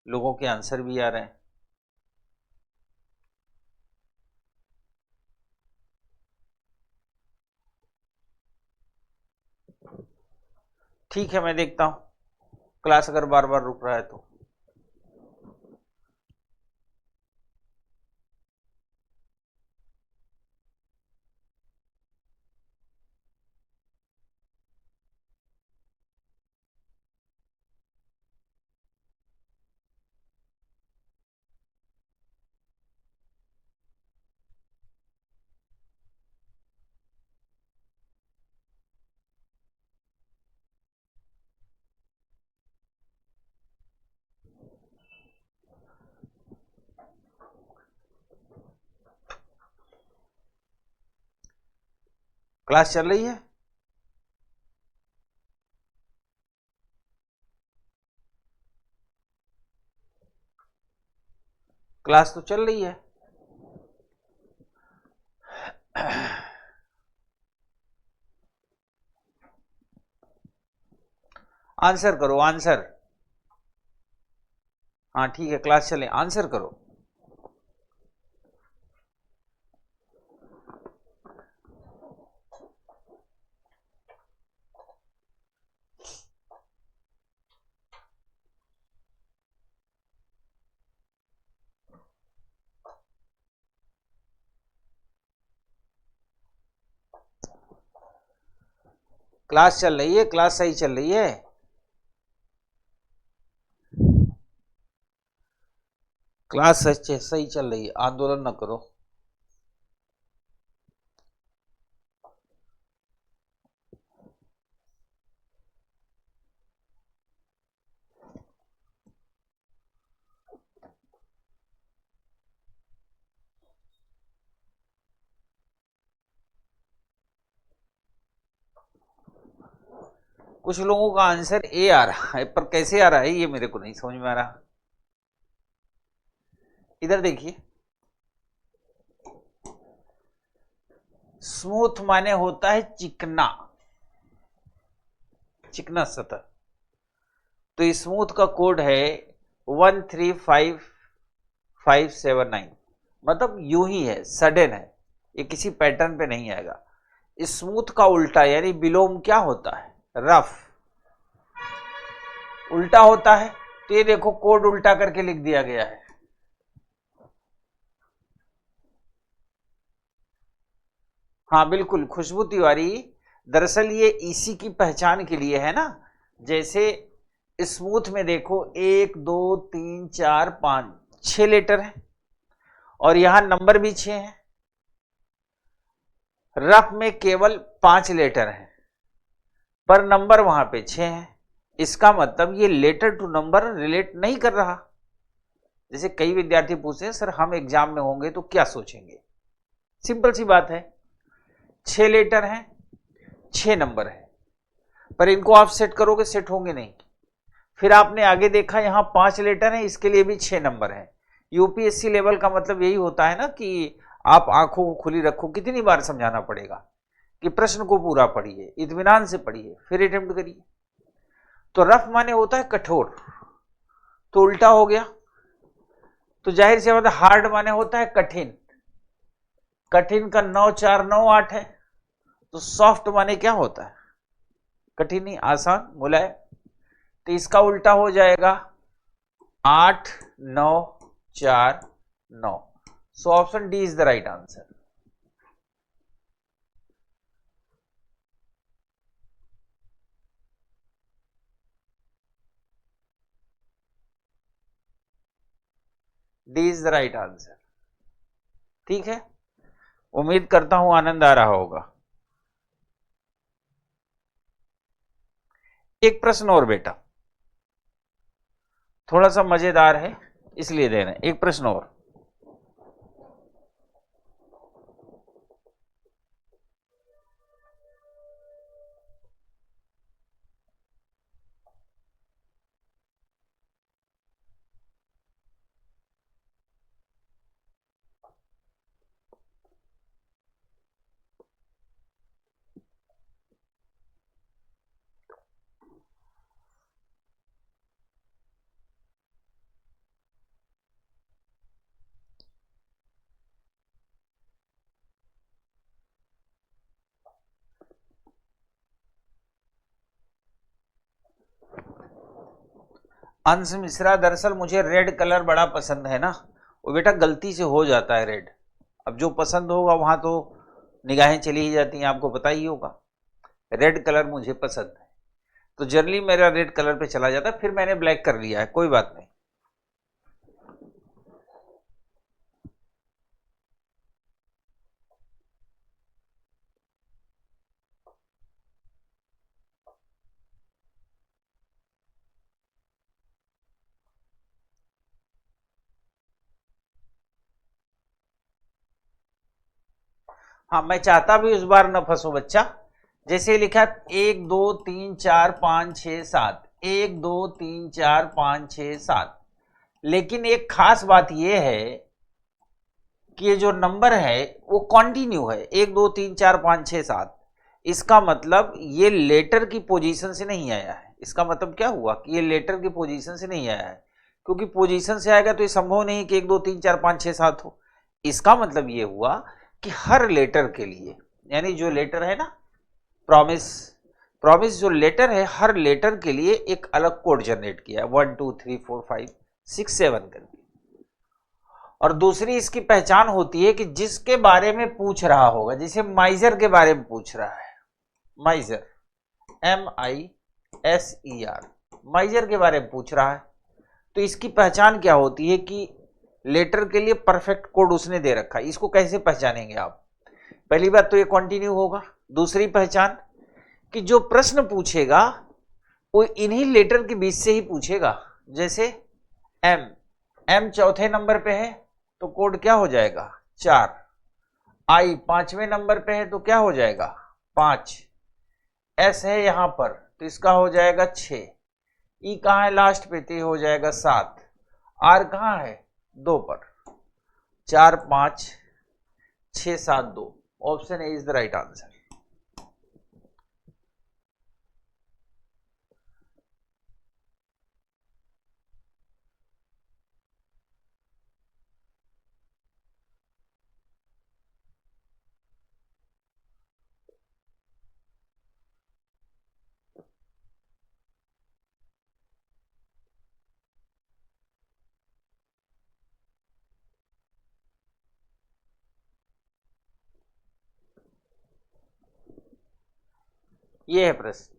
लोगों के आंसर भी आ रहे हैं। ठीक है, मैं देखता हूं क्लास अगर बार बार रुक रहा है तो। क्लास चल रही है? क्लास तो चल रही है। आंसर करो, आंसर। हाँ ठीक है, क्लास चले, आंसर करो। क्लास चल रही है, क्लास सही चल रही है। क्लास सही चल रही है, आंदोलन न करो। कुछ लोगों का आंसर ए आ रहा है, पर कैसे आ रहा है ये मेरे को नहीं समझ में आ रहा। इधर देखिए, स्मूथ माने होता है चिकना, चिकना सतह। तो स्मूथ का कोड है 135579, मतलब यूं ही है, सडन है, ये किसी पैटर्न पे नहीं आएगा। स्मूथ का उल्टा यानी विलोम क्या होता है? रफ, उल्टा होता है। तो ये देखो कोड उल्टा करके लिख दिया गया है। हाँ बिल्कुल खुशबू तिवारी, दरअसल ये इसी की पहचान के लिए है ना। जैसे स्मूथ में देखो 1 2 3 4 5 6 लेटर है, और यहां नंबर भी 6 है। रफ में केवल 5 लेटर है, पर नंबर वहां पे 6 है। इसका मतलब ये लेटर टू नंबर रिलेट नहीं कर रहा। जैसे कई विद्यार्थी पूछते हैं सर हम एग्जाम में होंगे तो क्या सोचेंगे, सिंपल सी बात है, 6 लेटर हैं, 6 नंबर है, पर इनको आप सेट करोगे सेट होंगे नहीं। फिर आपने आगे देखा यहां 5 लेटर हैं, इसके लिए भी 6 नंबर है, यूपीएससी लेवल का मतलब यही होता है ना कि आप आंखों को खुली रखो, कितनी बार समझाना पड़ेगा कि प्रश्न को पूरा पढ़िए, इत्मीनान से पढ़िए, फिर अटेम्प्ट करिए। तो रफ माने होता है कठोर, तो उल्टा हो गया। तो जाहिर सी बात है हार्ड माने होता है कठिन, कठिन का 9 4 9 8 है। तो सॉफ्ट माने क्या होता है? कठिन ही, आसान, मुलायम। तो इसका उल्टा हो जाएगा 8 9 4 9। सो option D is the right answer. D is the right answer. ठीक है, उम्मीद करता हूं आनंद आ रहा होगा। एक प्रश्न और बेटा, थोड़ा सा मजेदार है इसलिए दे रहे हैं। एक प्रश्न और। अंश मिश्रा, दरअसल मुझे रेड कलर बड़ा पसंद है ना, वो बेटा गलती से हो जाता है रेड। अब जो पसंद होगा वहां तो निगाहें चली ही जाती हैं, आपको पता ही होगा। रेड कलर मुझे पसंद है, तो जनरली मेरा रेड कलर पे चला जाता है, फिर मैंने ब्लैक कर लिया है, कोई बात नहीं। हाँ, मैं चाहता भी उस बार न फंसो बच्चा। जैसे लिखा है 1 2 3 4 5 6 7, 1 2 3 4 5 6 7। लेकिन एक खास बात यह है कि ये जो नंबर है वो कॉन्टिन्यू है, 1 2 3 4 5 6 7। इसका मतलब ये लेटर की पोजीशन से नहीं आया है। इसका मतलब क्या हुआ कि ये लेटर की पोजीशन से नहीं आया है, क्योंकि पोजीशन से आएगा तो ये संभव नहीं कि 1 2 3 4 5 6 7 हो। इसका मतलब ये हुआ कि हर लेटर के लिए, यानी जो लेटर है ना, प्रॉमिस, प्रॉमिस जो लेटर है, हर लेटर के लिए एक अलग कोड जनरेट किया है, 1 2 3 4 5 6 7 करके। और दूसरी इसकी पहचान होती है कि जिसके बारे में पूछ रहा होगा, जैसे माइजर के बारे में पूछ रहा है, माइजर, MISER, माइजर के बारे में पूछ रहा है, तो इसकी पहचान क्या होती है कि लेटर के लिए परफेक्ट कोड उसने दे रखा है। इसको कैसे पहचानेंगे आप? पहली बात तो ये कंटिन्यू होगा। दूसरी पहचान कि जो प्रश्न पूछेगा वो इन्हीं लेटर के बीच से ही पूछेगा। जैसे एम, एम चौथे नंबर पे है तो कोड क्या हो जाएगा? 4। आई 5वें नंबर पे है तो क्या हो जाएगा? 5। एस है यहां पर तो इसका हो जाएगा 6। ई कहां है? लास्ट पे, तो हो जाएगा 7। आर कहां है? 2 पर। 4 5 6 7 2। Option A is the right answer. ये है प्रश्न।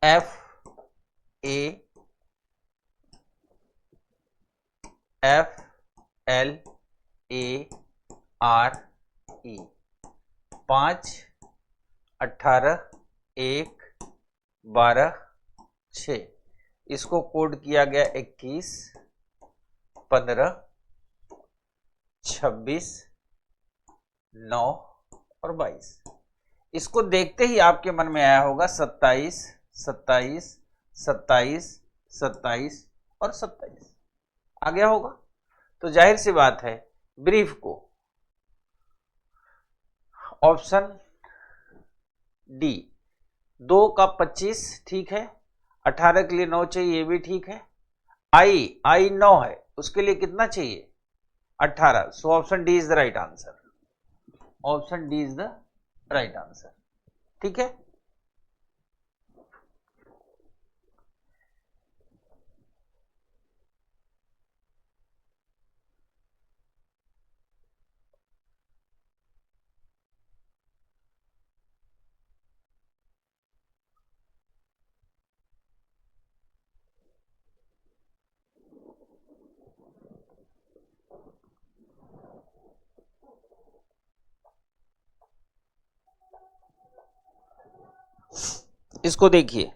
FAFLARE 5, 18, 1, 12, 6। इसको कोड किया गया 21, 15, 26, 9 और 22। इसको देखते ही आपके मन में आया होगा 27, 27, 27, 27 और 27 आ गया होगा। तो जाहिर सी बात है ब्रीफ को ऑप्शन डी 2 का 25 ठीक है, 18 के लिए 9 चाहिए, ये भी ठीक है। आई 9 है, उसके लिए कितना चाहिए 18। सो option D is the right answer. Option D is the right answer. ठीक है, इसको देखिए,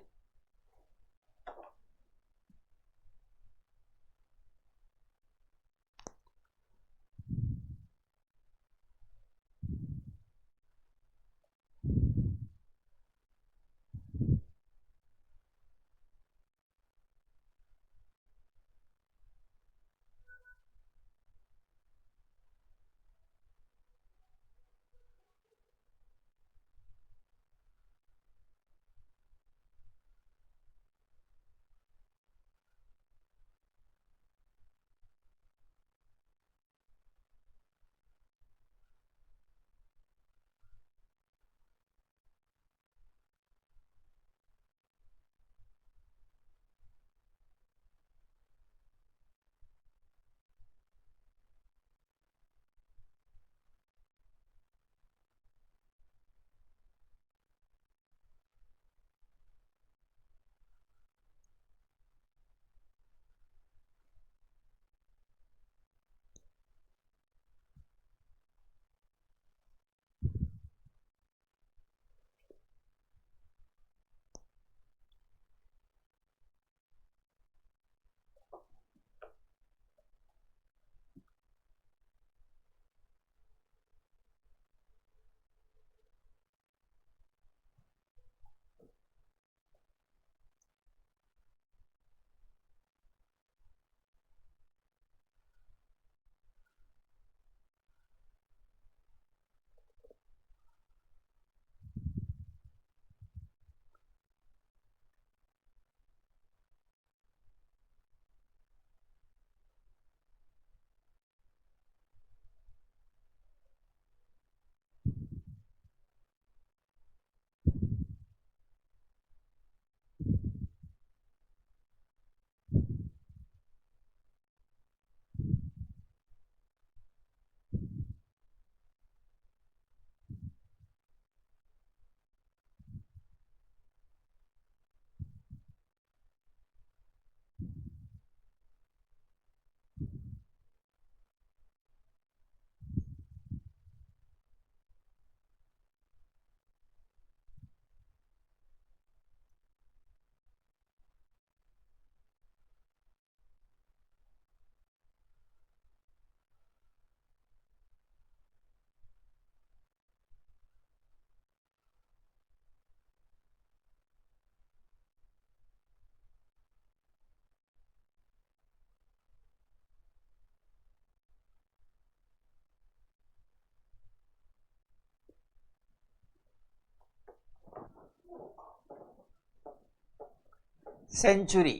सेंचुरी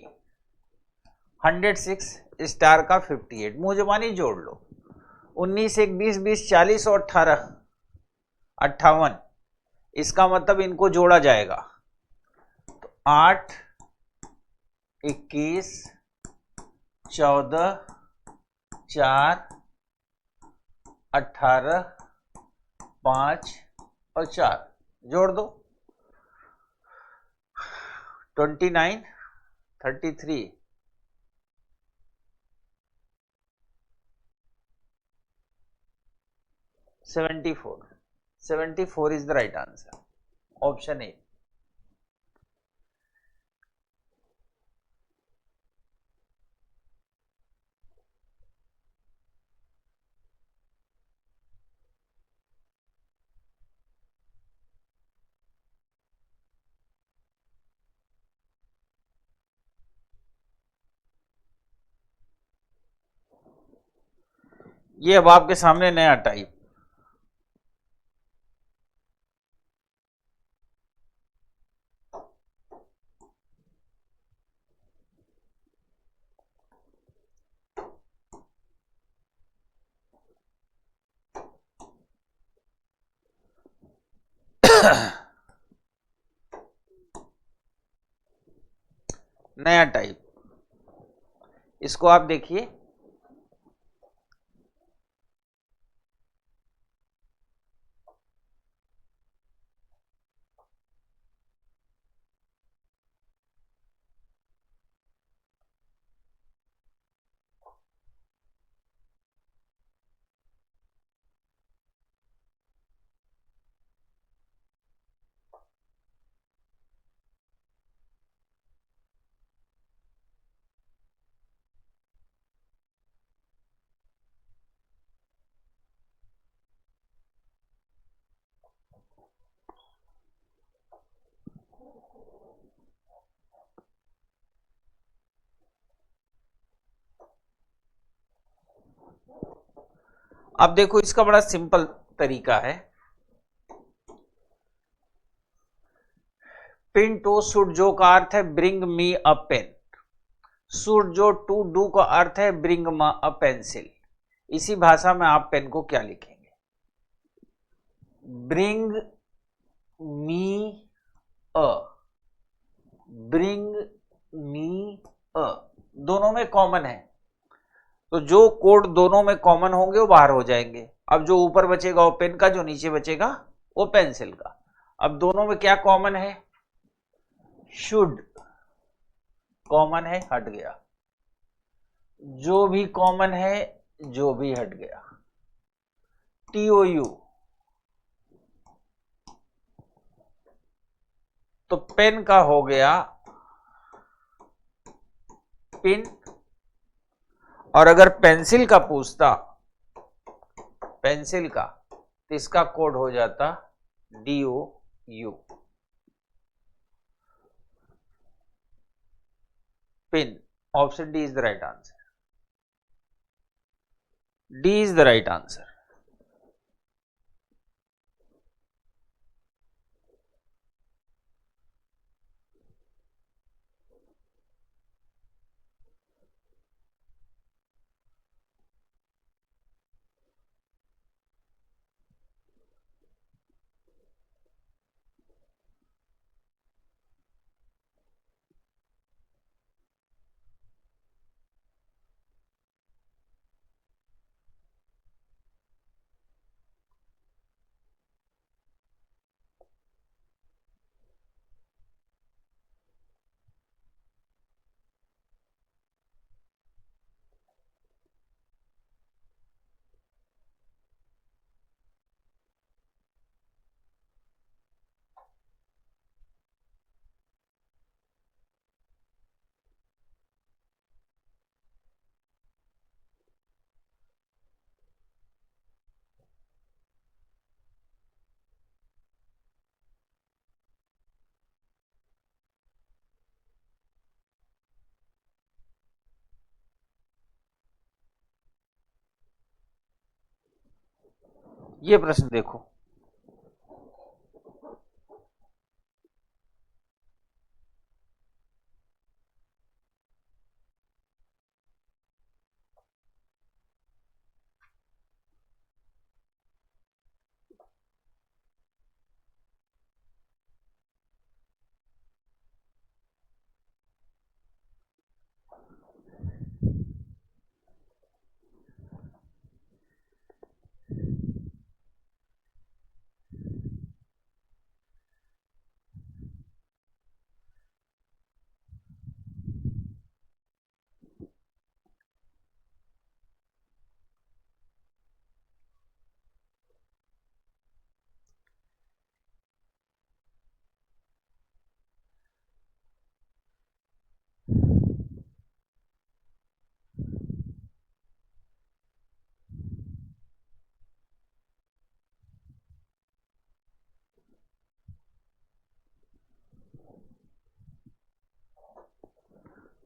106 स्टार का 58, मुंह जबानी जोड़ लो। 19, 1, 20, 20, 40 और 18, 58। इसका मतलब इनको जोड़ा जाएगा तो 8, 21, 14, 4, 18, 5 और 4, जोड़ दो 29, 33, 74. 74 is the right answer. Option A. ये अब आपके सामने नया टाइप, नया टाइप, इसको आप देखिए। अब देखो इसका बड़ा सिंपल तरीका है। पिन टू शुड जो का अर्थ है bring me a pen, should जो टू डू का अर्थ है ब्रिंग मी अ पेंसिल। इसी भाषा में आप पेन को क्या लिखेंगे? ब्रिंग मी अ, ब्रिंग मी अ, दोनों में कॉमन है, तो जो कोड दोनों में कॉमन होंगे वो बाहर हो जाएंगे। अब जो ऊपर बचेगा वो पेन का, जो नीचे बचेगा वो पेंसिल का। अब दोनों में क्या कॉमन है? शुड कॉमन है, हट गया। जो भी कॉमन है, जो भी हट गया। TOU, तो पेन का हो गया पिन, और अगर पेंसिल का पूछता, पेंसिल का, तो इसका कोड हो जाता DOU, pin. Option D is the right answer. D is the right answer. ये प्रश्न देखो,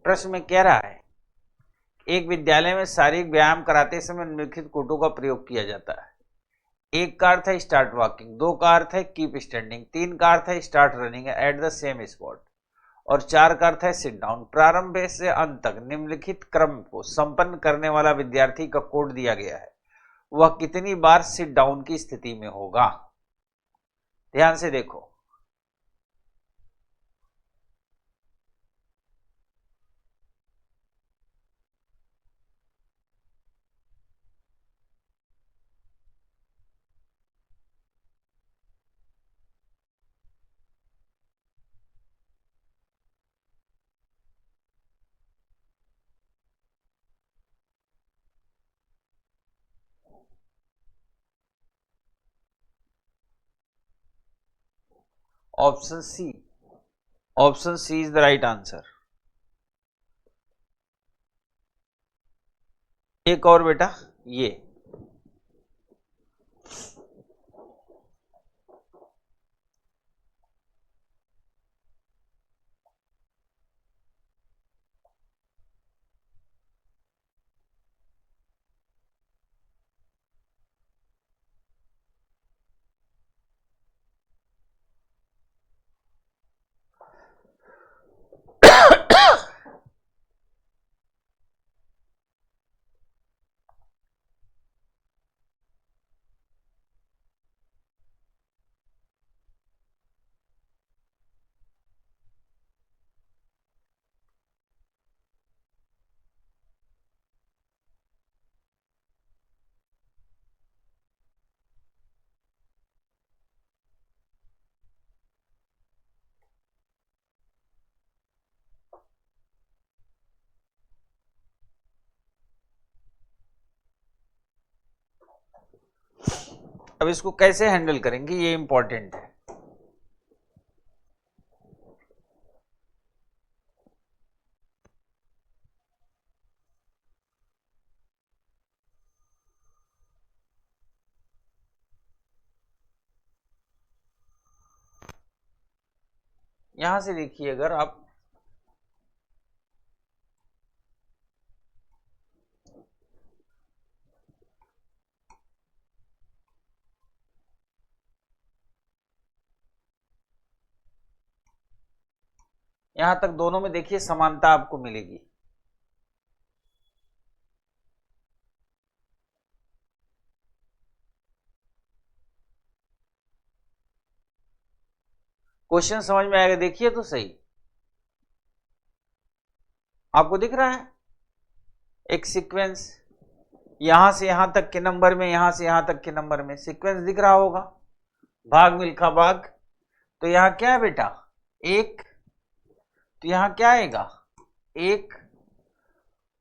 प्रश्न में कह रहा है एक विद्यालय में शारीरिक व्यायाम कराते समय निम्नलिखित कोटों का प्रयोग किया जाता है। एक का अर्थ है स्टार्ट वॉकिंग, दो का अर्थ है कीप स्टैंडिंग, तीन का अर्थ है start running at the same spot और चार का अर्थ है सिट डाउन। प्रारंभ से अंत तक निम्नलिखित क्रम को संपन्न करने वाला विद्यार्थी का कोड दिया गया है, वह कितनी बार सिट डाउन की स्थिति में होगा? ध्यान से देखो। Option C, option C is the right answer. एक और बेटा, ये अब इसको कैसे हैंडल करेंगे ये इंपॉर्टेंट है। यहां से देखिए, अगर आप यहां तक दोनों में देखिए समानता आपको मिलेगी। क्वेश्चन समझ में आएगा, देखिए तो सही। आपको दिख रहा है एक सीक्वेंस, यहां से यहां तक के नंबर में, यहां से यहां तक के नंबर में सीक्वेंस दिख रहा होगा, भाग मिल्खा भाग। तो यहां क्या है बेटा? एक। तो यहां क्या आएगा? एक।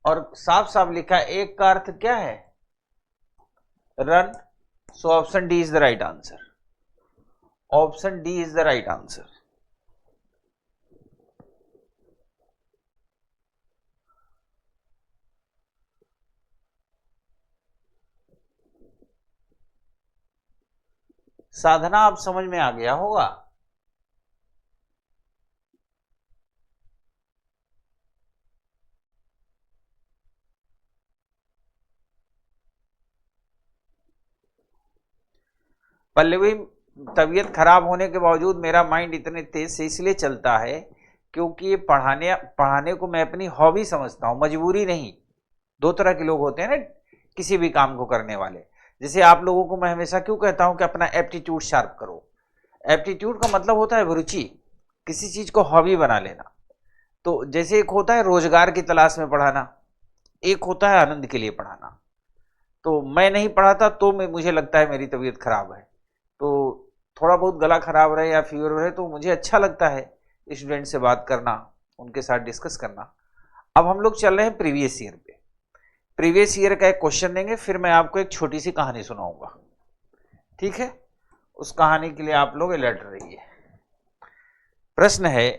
और साफ साफ लिखा है एक का अर्थ क्या है? Run. So option D is the right answer. Option D is the right answer. Sadhana आप समझ में आ गया होगा। पल्लवी, तबीयत खराब होने के बावजूद मेरा माइंड इतने तेज से इसलिए चलता है क्योंकि ये पढ़ाने पढ़ाने को मैं अपनी हॉबी समझता हूं, मजबूरी नहीं। दो तरह के लोग होते हैं ना किसी भी काम को करने वाले। जैसे आप लोगों को मैं हमेशा क्यों कहता हूं कि अपना एप्टीट्यूड शार्प करो। एप्टीट्यूड का मतलब होता है रुचि, किसी चीज को हॉबी बना लेना। तो जैसे एक होता है रोजगार की तलाश में पढ़ाना, एक होता है आनंद के लिए पढ़ाना। तो मैं नहीं पढ़ाता तो मुझे लगता है मेरी तबीयत खराब है, तो थोड़ा बहुत गला खराब रहे या फीवर रहे तो मुझे अच्छा लगता है स्टूडेंट से बात करना, उनके साथ डिस्कस करना। अब हम लोग चल रहे हैं प्रीवियस ईयर पे। प्रीवियस ईयर का एक क्वेश्चन देंगे, फिर मैं आपको एक छोटी सी कहानी सुनाऊंगा, ठीक है? उस कहानी के लिए आप लोग अलर्ट रहिए। प्रश्न है,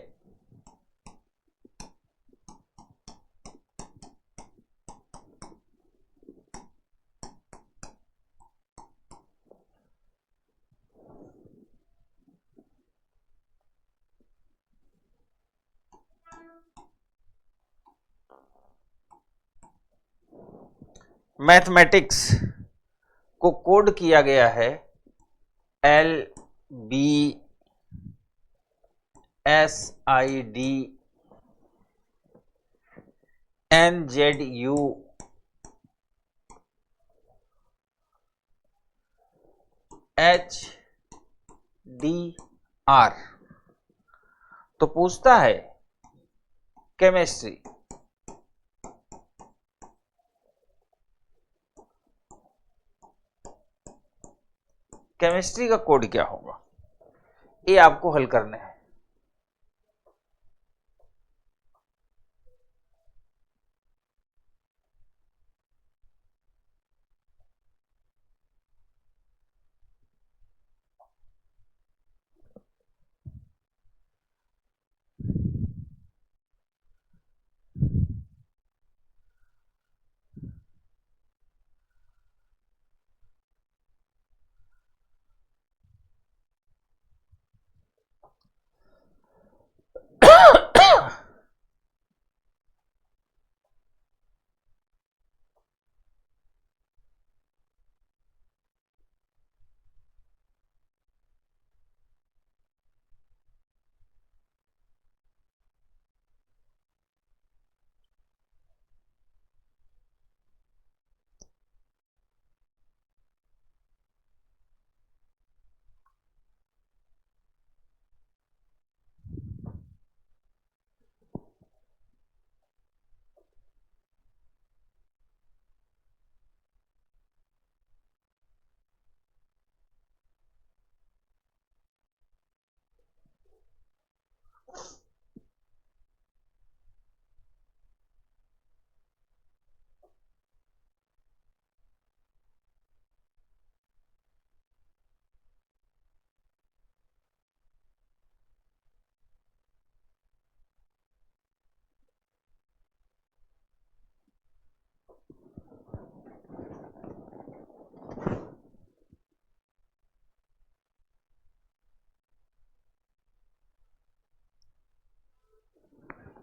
मैथमेटिक्स को कोड किया गया है LBSIDNZUHDR। तो पूछता है केमिस्ट्री, केमिस्ट्री का कोड क्या होगा, ये आपको हल करना है।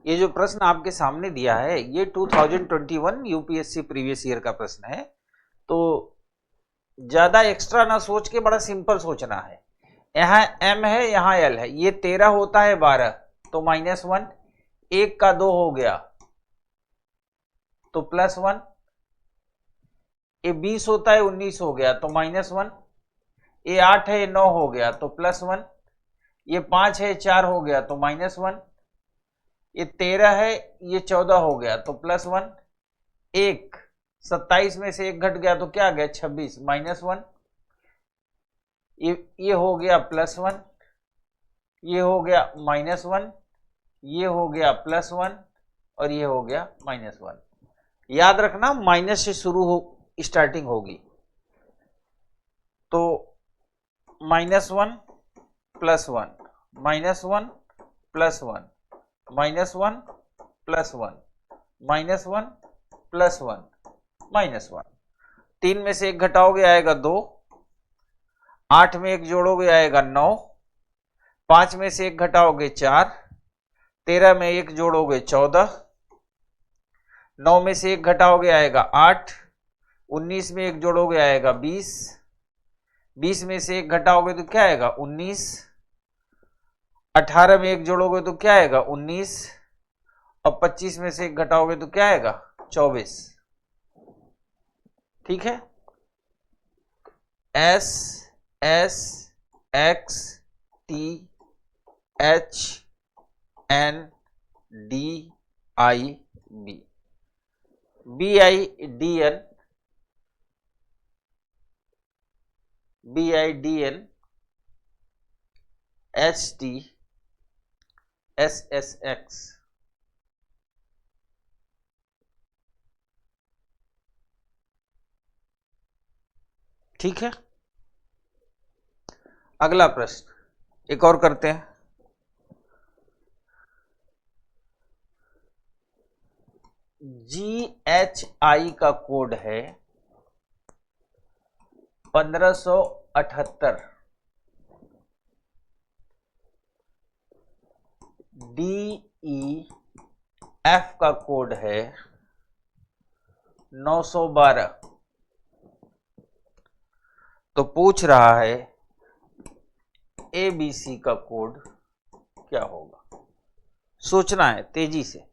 ये जो प्रश्न आपके सामने दिया है ये 2021 यूपीएससी प्रीवियस ईयर का प्रश्न है। तो ज्यादा एक्स्ट्रा ना सोच के बड़ा सिंपल सोचना है। यहाँ m है, यहाँ l है, ये 13 होता है 12 तो -1, 1 का 2 हो गया तो +1, ये 20 होता है 19 हो गया तो -1, ये 8 है 9 हो गया तो +1, ये 5 है 4 हो गया तो -1, ये 13 है ये 14 हो गया तो +1, 1 27 में से 1 घट गया तो क्या आ गया 26 -1, ये हो गया +1, ये हो गया -1, ये हो गया +1 और ये हो गया -1। याद रखना माइनस से शुरू हो स्टार्टिंग होगी तो -1 +1 -1 +1 -1 +1 +1 -1। 3 में से 1 घटाओगे आएगा 2, 8 में 1 जोड़ोगे आएगा 9, 5 में से 1 घटाओगे 4, 13 में 1 जोड़ोगे 14, 9 में से 1 घटाओगे आएगा 8, 19 में 1 जोड़ोगे आएगा 20, 20 में से 1 घटाओगे तो क्या आएगा 19, 18 में 1 जोड़ोगे तो क्या आएगा 19 और 25 में से 1 घटाओगे तो क्या आएगा 24। ठीक है, S S X T H N D I B B I D N B I D N H T S S X। ठीक है, अगला प्रश्न एक और करते हैं। GHI का कोड है 1578, DEF का कोड है 912, तो पूछ रहा है ABC का कोड क्या होगा। सोचना है तेजी से।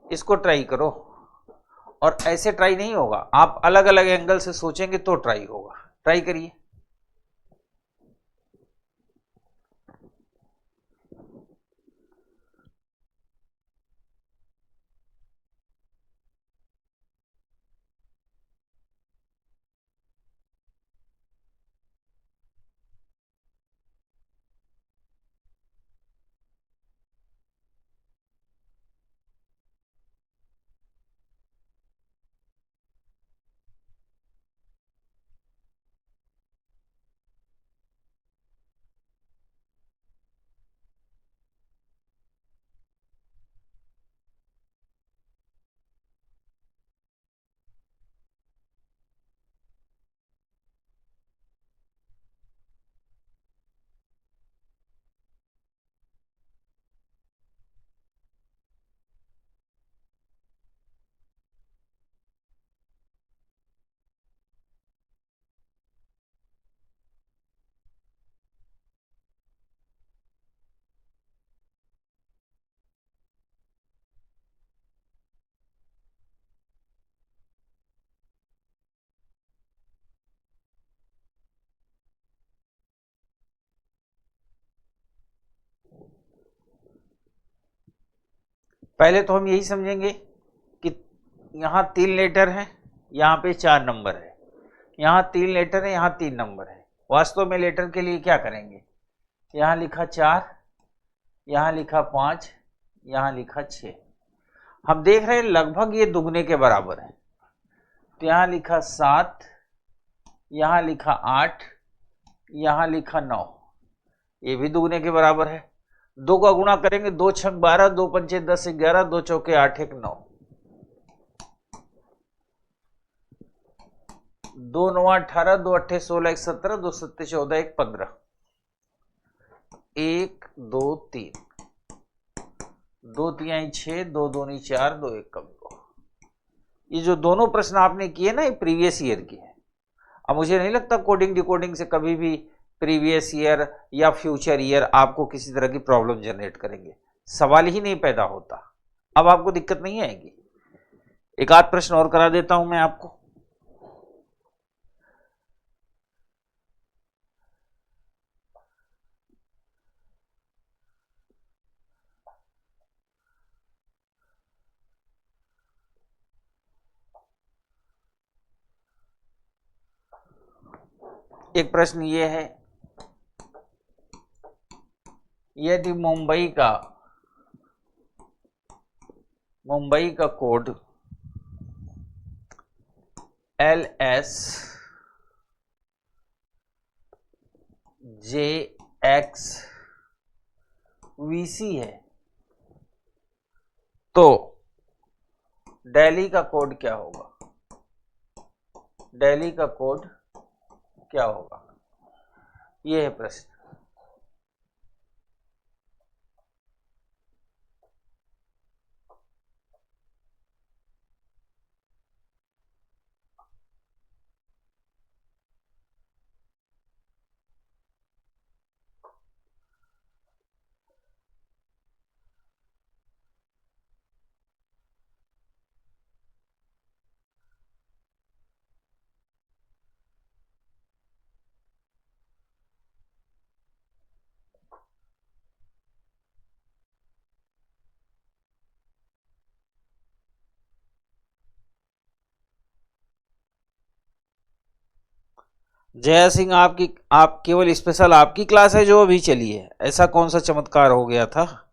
इसको ट्राई करो, और ऐसे ट्राई नहीं होगा, आप अलग अलग एंगल से सोचेंगे तो ट्राई होगा। ट्राई करिए। पहले तो हम यही समझेंगे कि यहां 3 लेटर है, यहां पे 4 नंबर है, यहां 3 लेटर है, यहां 3 नंबर है। वास्तव में लेटर के लिए क्या करेंगे, यहां लिखा 4, यहां लिखा 5, यहां लिखा 6। हम देख रहे हैं लगभग ये दुगने के बराबर है। तो यहां लिखा 7, यहां लिखा 8, यहां लिखा 9, ये भी दुगने के बराबर है। 2 का गुणा करेंगे, 2 छक 12, 2 पंचे 10, 11, 2 चौके 8, 1 9, 2 9 18, 2 8 16, 1 17, 2 7 14, 1 15, 1 2 3, 2 तिहाई 6, 2 दूनी 4, 2 1 कम 2। ये जो दोनों प्रश्न आपने किए ना, ये प्रीवियस ईयर के हैं। अब मुझे नहीं लगता कोडिंग डिकोडिंग से कभी भी प्रीवियस ईयर या फ्यूचर ईयर आपको किसी तरह की प्रॉब्लम जनरेट करेंगे, सवाल ही नहीं पैदा होता। अब आपको दिक्कत नहीं आएगी। एक आध प्रश्न और करा देता हूं मैं आपको। एक प्रश्न ये है, यदि मुंबई का कोड LSJXVC है, तो दिल्ली का कोड क्या होगा। दिल्ली का कोड क्या होगा, यह है प्रश्न। जया सिंह, आप केवल स्पेशल आपकी क्लास है जो अभी चली है, ऐसा कौन सा चमत्कार हो गया था।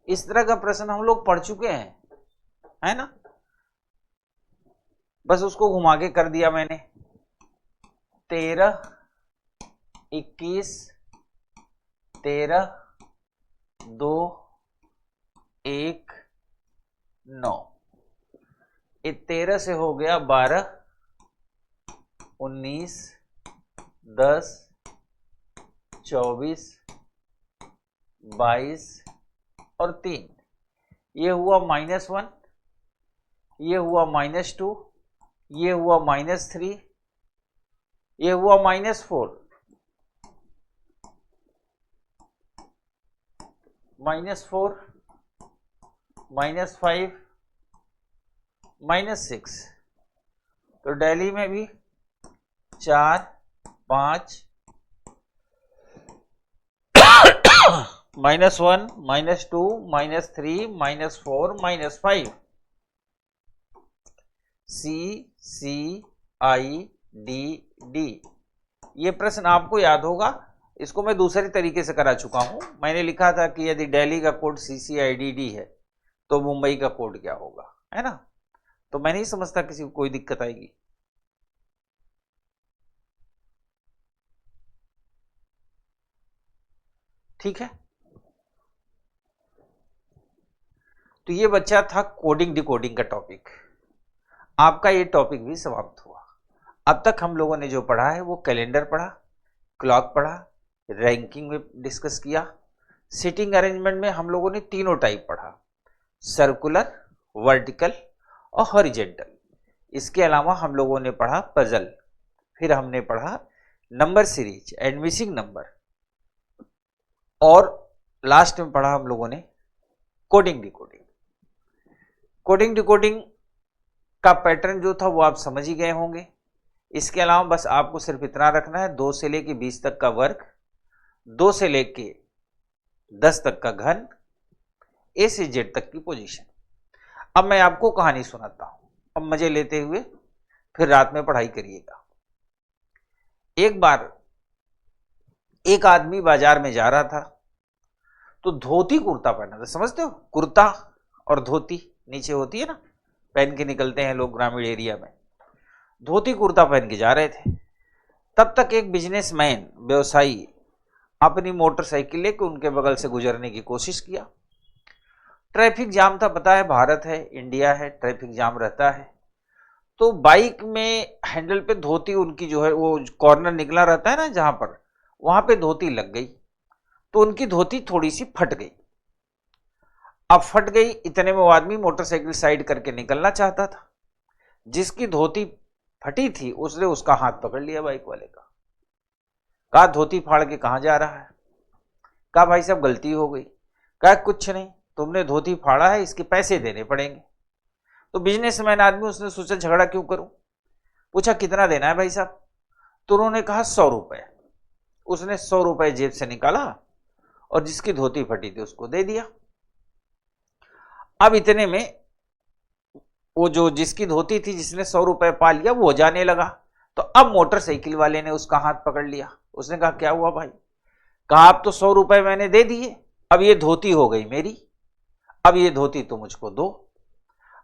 इस तरह का प्रश्न हम लोग पढ़ चुके हैं, है ना। बस उसको घुमा के कर दिया मैंने। 13, 21, 13, 2, 1, 9। ये 13 से हो गया 12, 19, 10, 24, 22 और 3। ये हुआ -1, ये हुआ -2, ये हुआ -3, ये हुआ -4, -4, -5, -6। तो दिल्ली में भी 4, 5, -1, -2, -3, -4, -5। CCIDD। ये प्रश्न आपको याद होगा, इसको मैं दूसरे तरीके से करा चुका हूं। मैंने लिखा था कि यदि दिल्ली का कोड CCIDD है तो मुंबई का कोड क्या होगा, है ना। तो मैं नहीं समझता किसी को कोई दिक्कत आएगी। ठीक है, तो ये बच्चा था कोडिंग डिकोडिंग का टॉपिक। आपका ये टॉपिक भी समाप्त हुआ। अब तक हम लोगों ने जो पढ़ा है वो कैलेंडर पढ़ा, क्लॉक पढ़ा, रैंकिंग में डिस्कस किया, सीटिंग अरेंजमेंट में हम लोगों ने तीनों टाइप पढ़ा, सर्कुलर, वर्टिकल और हॉरिजेंटल। इसके अलावा हम लोगों ने पढ़ा पजल, फिर हमने पढ़ा number series and missing number, और लास्ट में पढ़ा हम लोगों ने कोडिंग डिकोडिंग। कोडिंग डिकोडिंग का पैटर्न जो था वो आप समझ ही गए होंगे। इसके अलावा बस आपको सिर्फ इतना रखना है, 2 से लेके 20 तक का वर्ग, 2 से लेके 10 तक का घन, A से Z तक की पोजीशन। अब मैं आपको कहानी सुनाता हूं, अब मजे लेते हुए फिर रात में पढ़ाई करिएगा। एक बार एक आदमी बाजार में जा रहा था, तो धोती कुर्ता पहना था। समझते हो, कुर्ता और धोती नीचे होती है ना, पहन के निकलते हैं लोग ग्रामीण एरिया में। धोती कुर्ता पहन के जा रहे थे। तब तक एक बिजनेसमैन, व्यवसायी, अपनी मोटरसाइकिल लेकर उनके बगल से गुजरने की कोशिश किया। ट्रैफिक जाम था, पता है भारत है, इंडिया है, ट्रैफिक जाम रहता है। तो बाइक में हैंडल पे धोती उनकी जो है, वो कॉर्नर निकला रहता है ना जहां पर, वहां पे धोती लग गई। तो उनकी धोती थोड़ी सी फट गई। अब फट गई, इतने में वो आदमी मोटरसाइकिल साइड करके निकलना चाहता था। जिसकी धोती फटी थी उसने उसका हाथ पकड़ लिया बाइक वाले का। कहा धोती फाड़ के कहां जा रहा है? कहा भाई साहब गलती हो गई। कहा कुछ नहीं, तुमने धोती फाड़ा है, इसके पैसे देने पड़ेंगे। तो बिजनेसमैन आदमी, उसने सोचा झगड़ा क्यों करूं, पूछा कितना देना है भाई साहब? तो उन्होंने कहा 100 रुपए। उसने 100 रुपए जेब से निकाला और जिसकी धोती फटी थी उसको दे दिया। अब इतने में वो जो जिसकी धोती थी, जिसने 100 रुपए पा लिया, वो जाने लगा। तो अब मोटरसाइकिल वाले ने उसका हाथ पकड़ लिया। उसने कहा क्या हुआ भाई? कहा अब तो 100 रुपए मैंने दे दिए, अब ये धोती हो गई मेरी, अब ये धोती तो मुझको दो।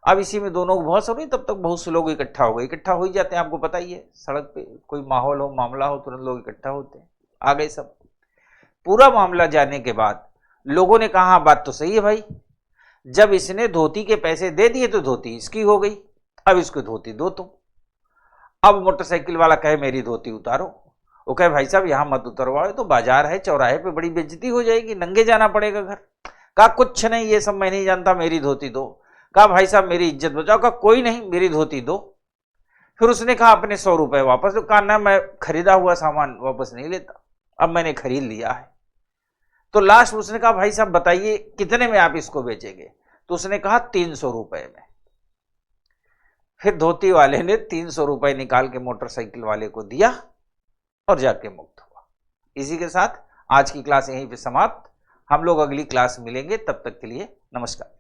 अब इसी में दोनों को बहुत सुनी। तब तक बहुत से लोग इकट्ठा हो गए, इकट्ठा हो ही जाते हैं, आपको पता ही है, सड़क पे कोई माहौल हो, मामला हो, तुरंत लोग इकट्ठा होते हैं। आ गए सब। पूरा मामला जानने के बाद लोगों ने कहा बात तो सही है भाई, जब इसने धोती के पैसे दे दिए तो धोती इसकी हो गई, अब इसको धोती दो तुम। अब मोटरसाइकिल वाला कहे मेरी धोती उतारो। वो कहे भाई साहब यहां मत उतरवाओ, तो बाजार है, चौराहे पे बड़ी बेइज्जती हो जाएगी, नंगे जाना पड़ेगा घर। कहा कुछ नहीं, ये सब मैं नहीं जानता, मेरी धोती दो। कहा भाई साहब मेरी इज्जत बचाओ। कहा कोई नहीं, मेरी धोती दो। फिर उसने कहा अपने 100 रुपए वापस दो। कहा ना, मैं खरीदा हुआ सामान वापस नहीं लेता, अब मैंने खरीद लिया है। तो लास्ट उसने कहा भाई साहब बताइए कितने में आप इसको बेचेंगे? तो उसने कहा 300 रुपए में। फिर धोती वाले ने 300 रुपए निकाल के मोटरसाइकिल वाले को दिया और जाके मुक्त हुआ। इसी के साथ आज की क्लास यहीं पे समाप्त। हम लोग अगली क्लास मिलेंगे, तब तक के लिए नमस्कार।